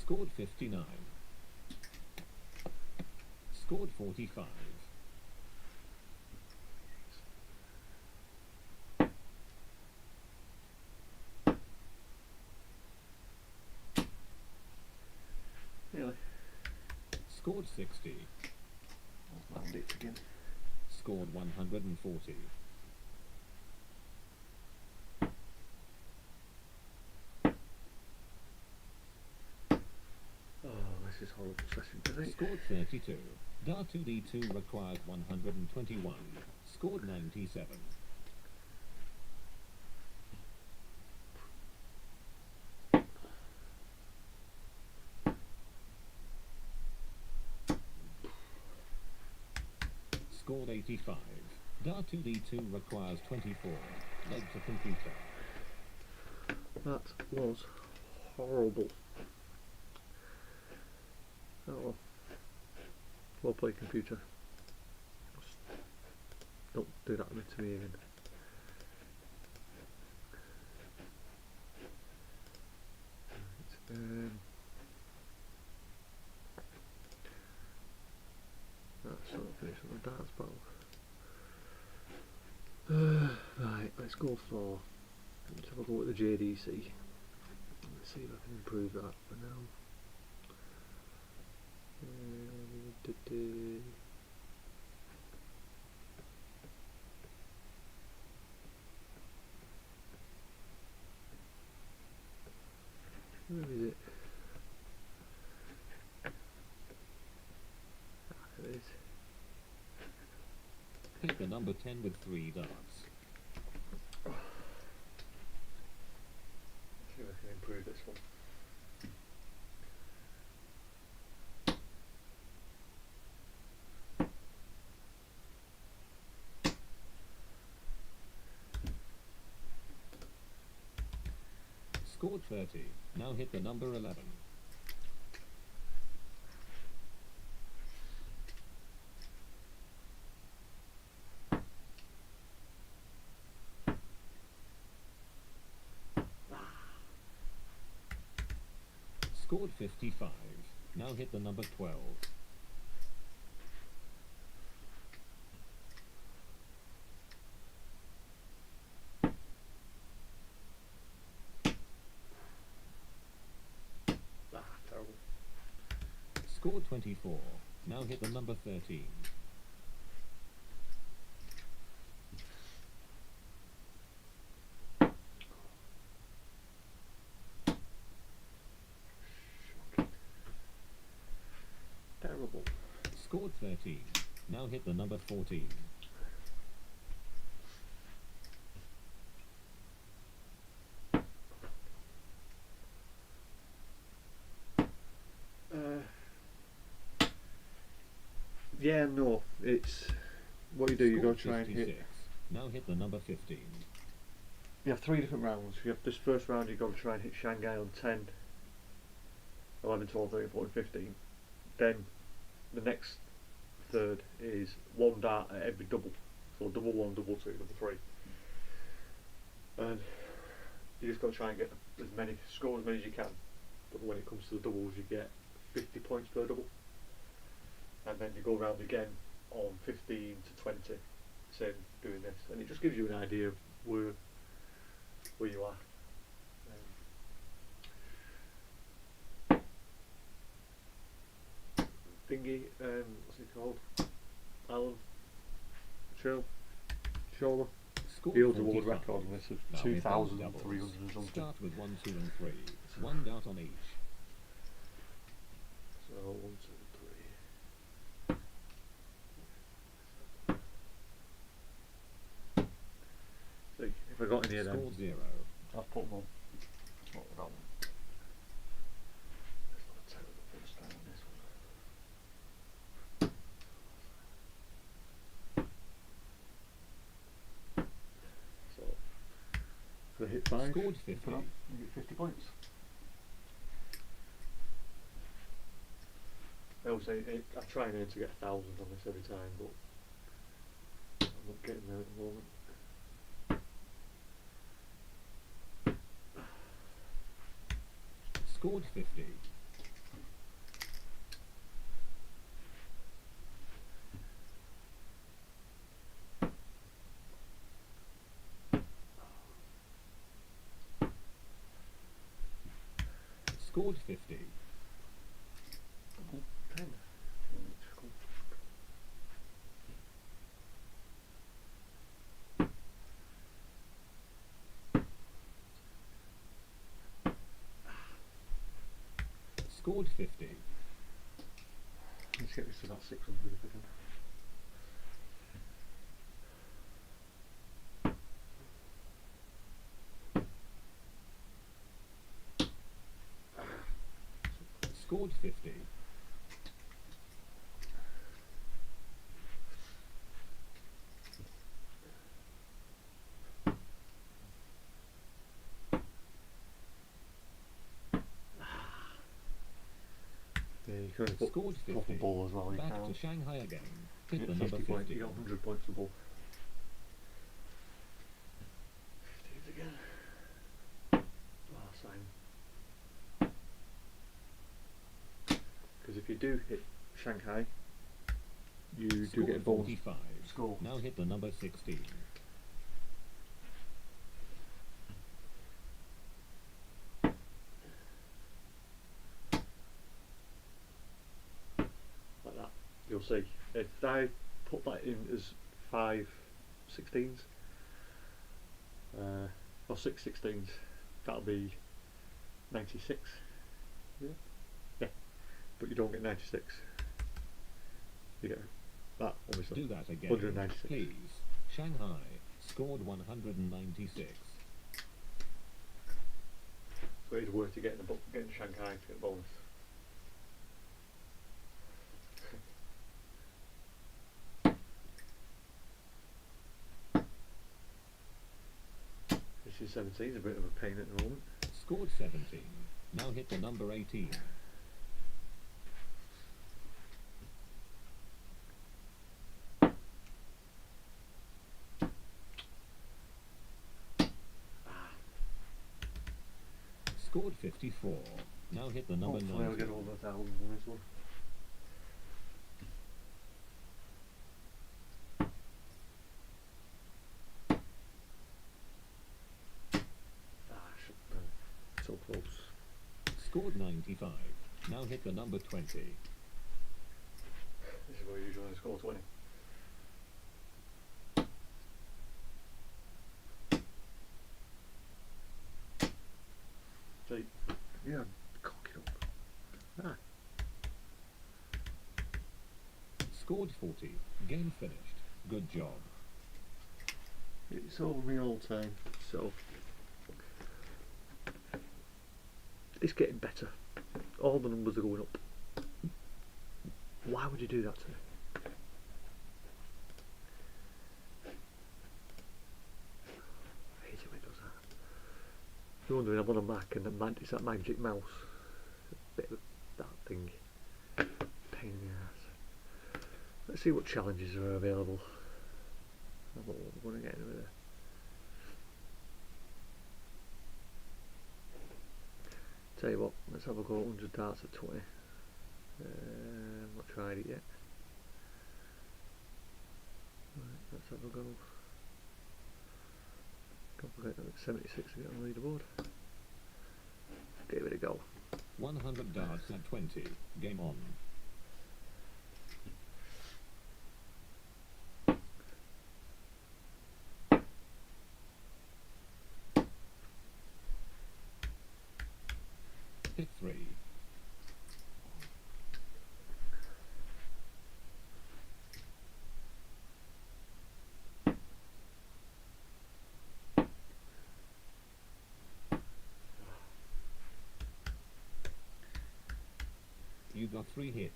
Scored 59. Scored 45. Nearly. Scored 60. I'll round it again. Scored 140. Oh, this is horrible session today. Scored 32. R2D2 requires 121. Scored 97. Scored 85. R2D2 requires 24. Legs to computer. That was horrible. Oh well. Well played, computer. Just don't do that to me again. Right, that's not finished on the darts battle. Right, let's go for. Let's have a go at the JDC. Let's see if I can improve that for now. Where is it? There it is. Pick the number 10 with 3 darts. See if I can improve this one. Scored 30. Now hit the number 11. Scored 55. Now hit the number 12. Terrible. Scored 24. Now hit the number 13. Terrible. Scored 13. Now hit the number 14. Yeah, no, it's what you do. You go Scored try and 56. hit. Now hit the number 15. You have 3 different rounds. You have this first round. You got to try and hit Shanghai on 10, 11, 12, 13, 14, 15. Then the next third is 1 dart at every double. So double 1, double 2, double 3. And you just got to try and get as many, score as many as you can. But when it comes to the doubles, you get 50 points per double. And then you go round again on 15 to 20, same doing this, and it just gives you an idea of where you are. Thingy, what's it called? Alan, shoulder. Score The other 45. world record on this of Now hit those 2,300 doubles. and something. Start with 1, 2 and 3. One dot on each. So 1, 2, 3. See, if I got in here then, Score 0. I've put them on. Not that one. There's not a terrible first time on this one. So, if I hit 5, Scored put 50. up, you get 50 points. I always say, I try and aim to get 1,000 on this every time, but I'm not getting there at the moment. Scored 50. Scored 50. Oh, 10. Scored 50. Let's get this to about 600 if I can. Scored 50. Yeah, you can only put Scored proper 50. ball as well, you Back can't. to Shanghai again. You Hit get the number 50 points, 50. you get 100 points for ball. 50s again. Last time. Because if you do hit Shanghai, you do Scored get a bonus 45. score. Now hit the number 16. Like that. You'll see. If I put that in as 5 16s, or 6 16s, that'll be 96. Yeah. Yeah. But you don't get 96. You get that, obviously. Do that again. 196. Please. Shanghai scored 196. So it's worth you getting Shanghai to get a bonus. This is 17 is a bit of a pain at the moment. Scored 17. Now hit the number 18. Scored 54. Now hit the number Hopefully I'll 90. get over 1,000 on this one. So close. Scored 95. Now hit the number 20. This is where you usually score 20. See? Yeah, cock it up. Ah. Scored 40. Game finished. Good job. It's over me all the time, so it's getting better. All the numbers are going up. Why would you do that to me? I hate it when it does that. You're wondering I'm on a Mac and it's that magic mouse. A bit of that thing. Pain in the ass. Let's see what challenges are available. I'm not going to get into there. Tell you what, let's have a go at 100 darts at 20. I've not tried it yet. Right, let's have a go. Don't forget that it's 76 to get on the leaderboard. Give it a go. 100 darts at 20. Game on. got 3 hits.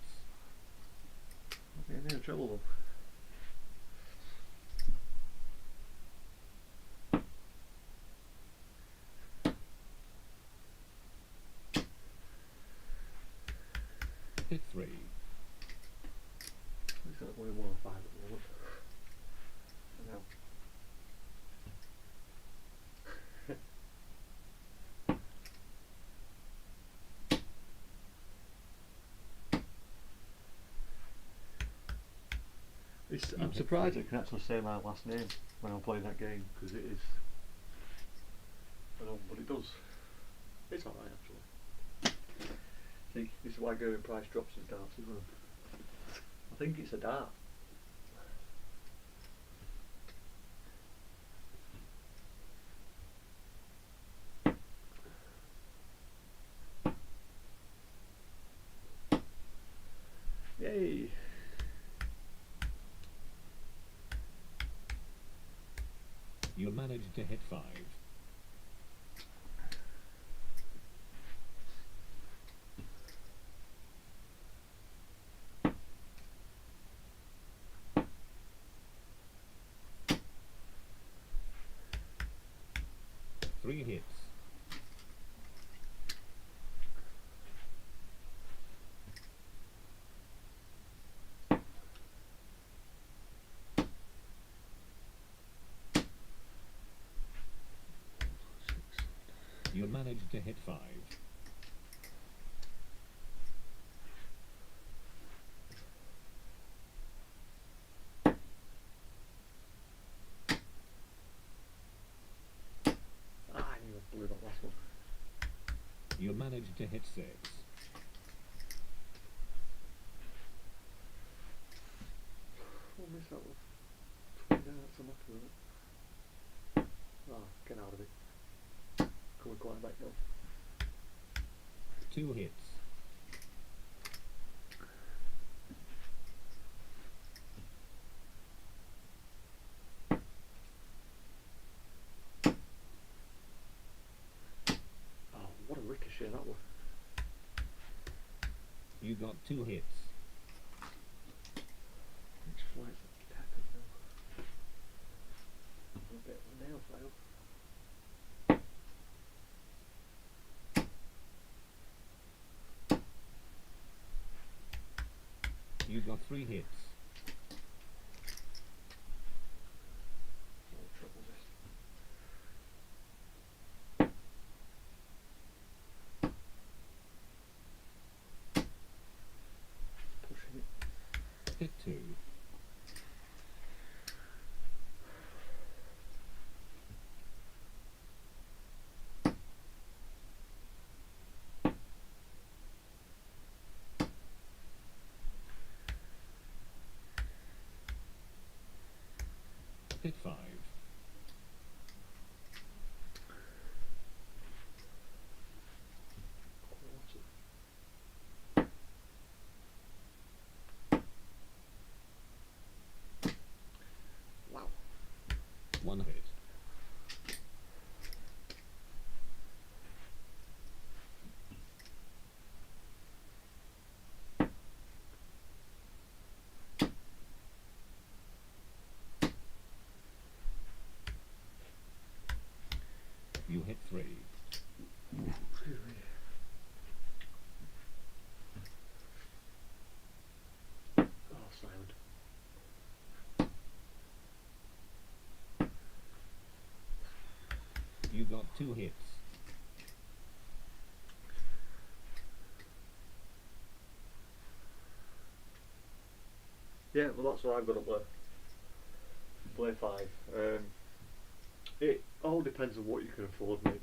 I'll be in trouble though. Hit 3. At least that's only 1 or 5 at the moment. Now. I'm surprised I can actually say my last name when I'm playing that game, because it is. I know, but it does. It's alright actually. See, this is why Gerwyn Price drops his darts as well. I think it's a dart. Yay! You managed to hit 5. Three hits. You managed to hit 5. I knew I blew that last one. You managed to hit 6. We'll miss that one. 20 darts, I'm happy with it. Ah, get out of it. Can we climb back now? 2 hits. Oh, what a ricochet that was. You got 2 hits. Which flights are tapping now? A bit of a nail file. You got 3 hits. No trouble this. Pushing it. Hit 2. Hit 5. Wow. 1 hit. You hit 3. Excuse me. Oh, silent. You got 2 hits. Yeah, well that's what I've got up there. Play 5. It all depends on what you can afford, mate.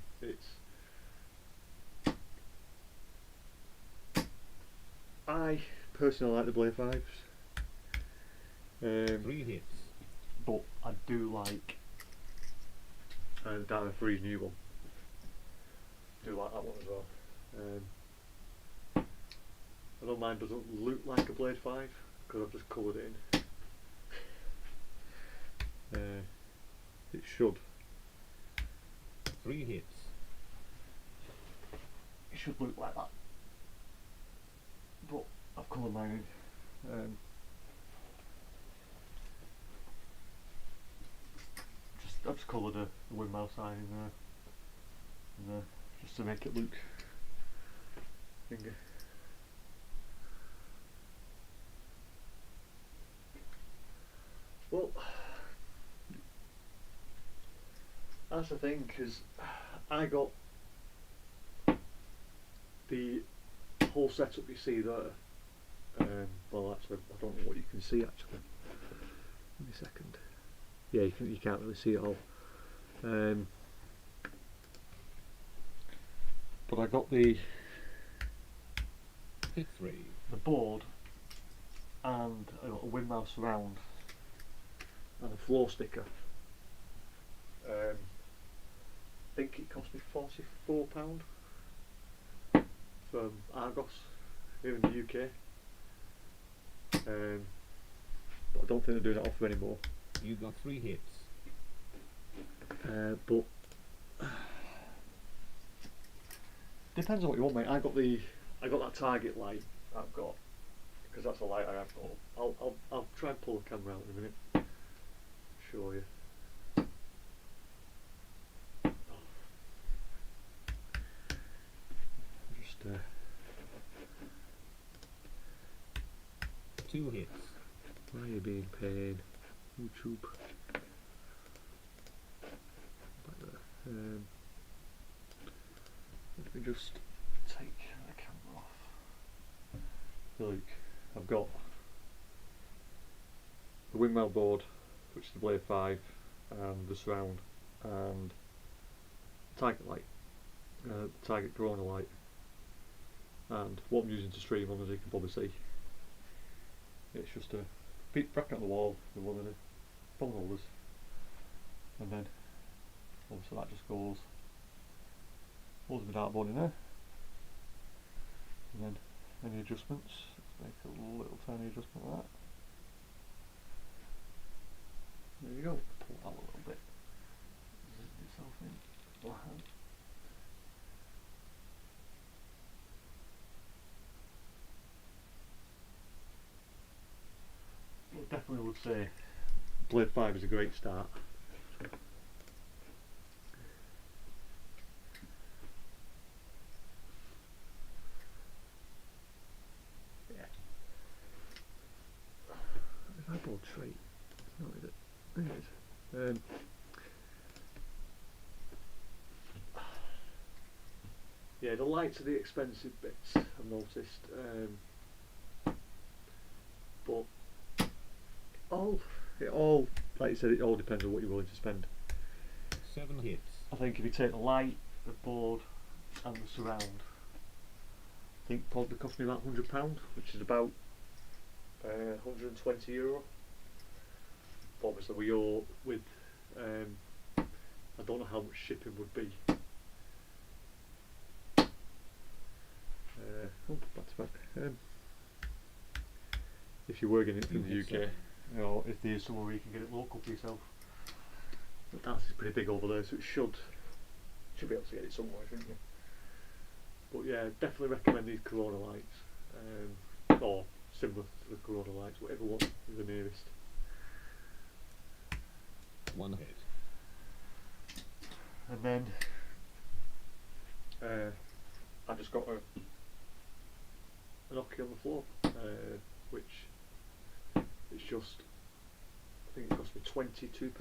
I personally like the Blade 5s. 3 hits. But I do like Diamond Freeze new one. Do like that one as well. I know mine doesn't look like a Blade 5 because I've just coloured it in. It should. 3 hits. It should look like that. But I've coloured mine in. I've just coloured the windmill sign in there, just to make it look finger. Well, that's the thing, because I got the whole setup you see there. Well, actually, I don't know what you can see actually. Give me a second. Yeah, you can't really see it all. But I got the Hit 3. board, and I got a windmill surround and a floor sticker. I think it cost me £44 from Argos here in the UK. But I don't think they're doing that offer anymore. You got 3 hits. But depends on what you want, mate. I got that target light I've got, because that's a light I have got. I'll try and pull the camera out in a minute. Show you. Just 2 hits. why are you being paid? YouTube. Back there. Let me just take the camera off. Look, I've got the windmill board, which is the Blade 5, and the surround, and target light, target corona light, and what I'm using to stream on, as you can probably see. It's just a bracket on the wall with one of the phone holders, and then obviously that just goes the dartboard in there, and then any adjustments. Let's make a little tiny adjustment like that. There you go. Pull that a little bit. Zip yourself in. I definitely would say Blade 5 is a great start. Yeah. If I board straight, it's not, is it? There it is. Yeah, the lights are the expensive bits, I've noticed. But it all, like you said, it all depends on what you're willing to spend. 7 hits. I think if you take the light, the board, and the surround, I think probably cost me about £100, which is about €120. But obviously, with I don't know how much shipping would be. Back to back. If you were getting it from the UK, or if there is somewhere where you can get it local for yourself. But that's pretty big over there, so it should be able to get it somewhere, shouldn't you? But yeah, definitely recommend these Corona lights, or similar to the Corona lights, whatever one is the nearest. 1 hit. And then I just got a Nokia on the floor, which it's just, I think it cost me £22,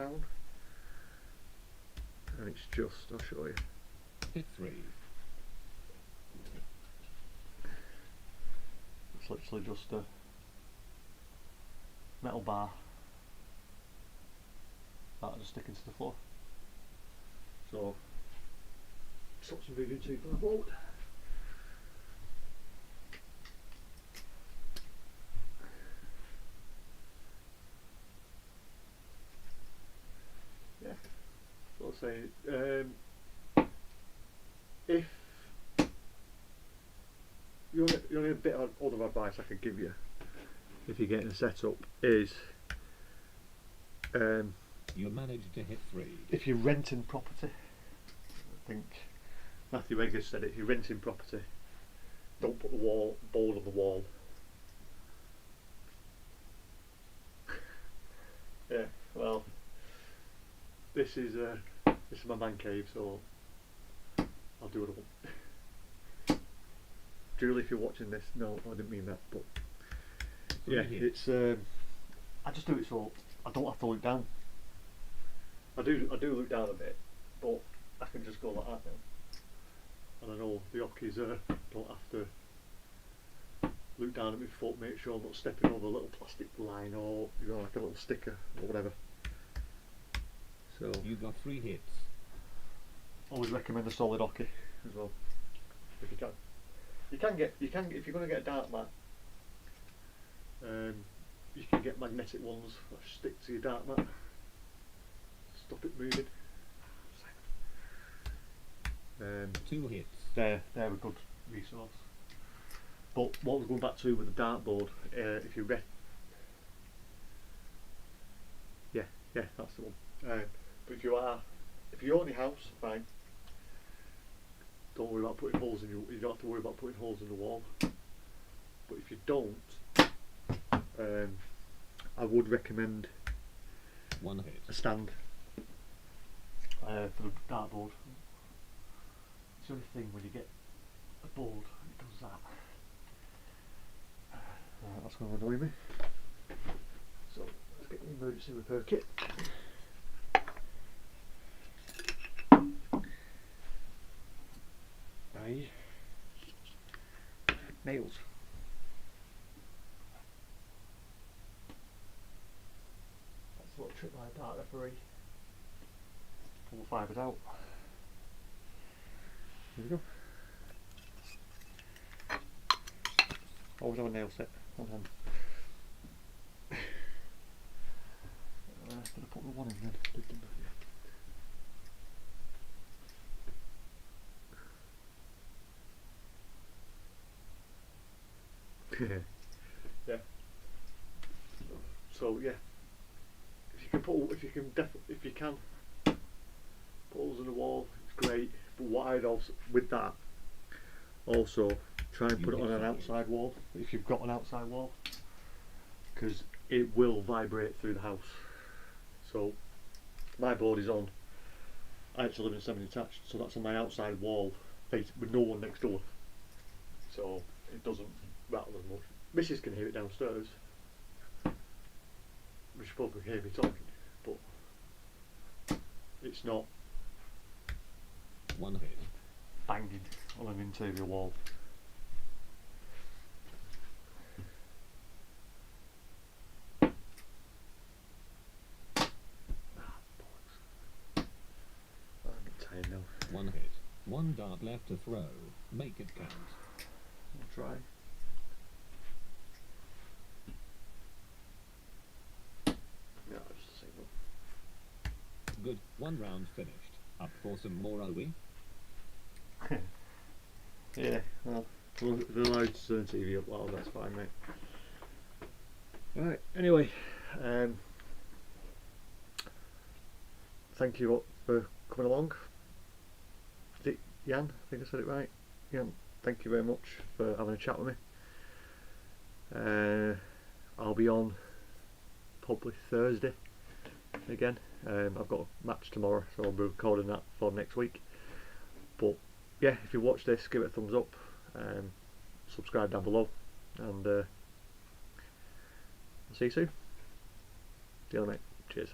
and it's just, I'll show you. Hit 3. It's literally just a metal bar that I just stick into the floor. So stops me moving too far forward. Yeah. So I'll say, if the only bit of other advice I could give you if you're getting a setup is You managed to hit 3. if you're renting property. I think Matthew Eggers said it, if you're renting property, don't put the board on the wall, Well, this is my man cave, so I'll do what I want. Julie, if you're watching this, no, I didn't mean that, but yeah, it's I just do it so I don't have to look down. I do look down a bit, but I can just go like that now. And I know the hockeys don't have to look down at my foot, make sure I'm not stepping over a little plastic line or like a little sticker or whatever. So You got 3 hits. always recommend a solid hockey as well, if you can. You can get if you're going to get a dart mat. You can get magnetic ones that stick to your dart mat. Stop it moving. 2 hits. They're a good resource. But what I was going back to with the dartboard, if you yeah, that's the one. But if you own your house, fine. Don't worry about putting holes in you don't have to worry about putting holes in the wall. But if you don't, I would recommend 1 hit. a stand for the dartboard. It's the only thing when you get a board, it does that. That's going to annoy me. So let's get the emergency repair kit. Right. Nails. That's a little trick by a dart referee. Pull the fibres out. Here we go. Always have a nail set on hand. Did I put the one in then? Yeah. So yeah, if you can put holes in the wall, it's great. But what I'd also with that also try and put it on an outside wall if you've got an outside wall, because it will vibrate through the house. So my board is on. I actually live in semi-detached, so that's on my outside wall, with no one next door. So it doesn't rattle as much. Mrs can hear it downstairs. She probably can hear me talking, but it's not 1 hit. banging on an interior wall. I'm tired now. 1 hit. 1 dart left to throw. Make it count. I'll try. Yeah, just the same Good. 1 round finished. Up for some more, are we? one. Yeah, well, if they're allowed to turn TV up loud, that's fine, mate. Right, anyway, thank you for coming along. Is it Jan? I think I said it right. Jan, thank you very much for having a chat with me. I'll be on probably Thursday again. I've got a match tomorrow, so I'll be recording that for next week. But yeah, if you watch this, give it a thumbs up, subscribe down below, and I'll see you soon. See you later, mate. Cheers.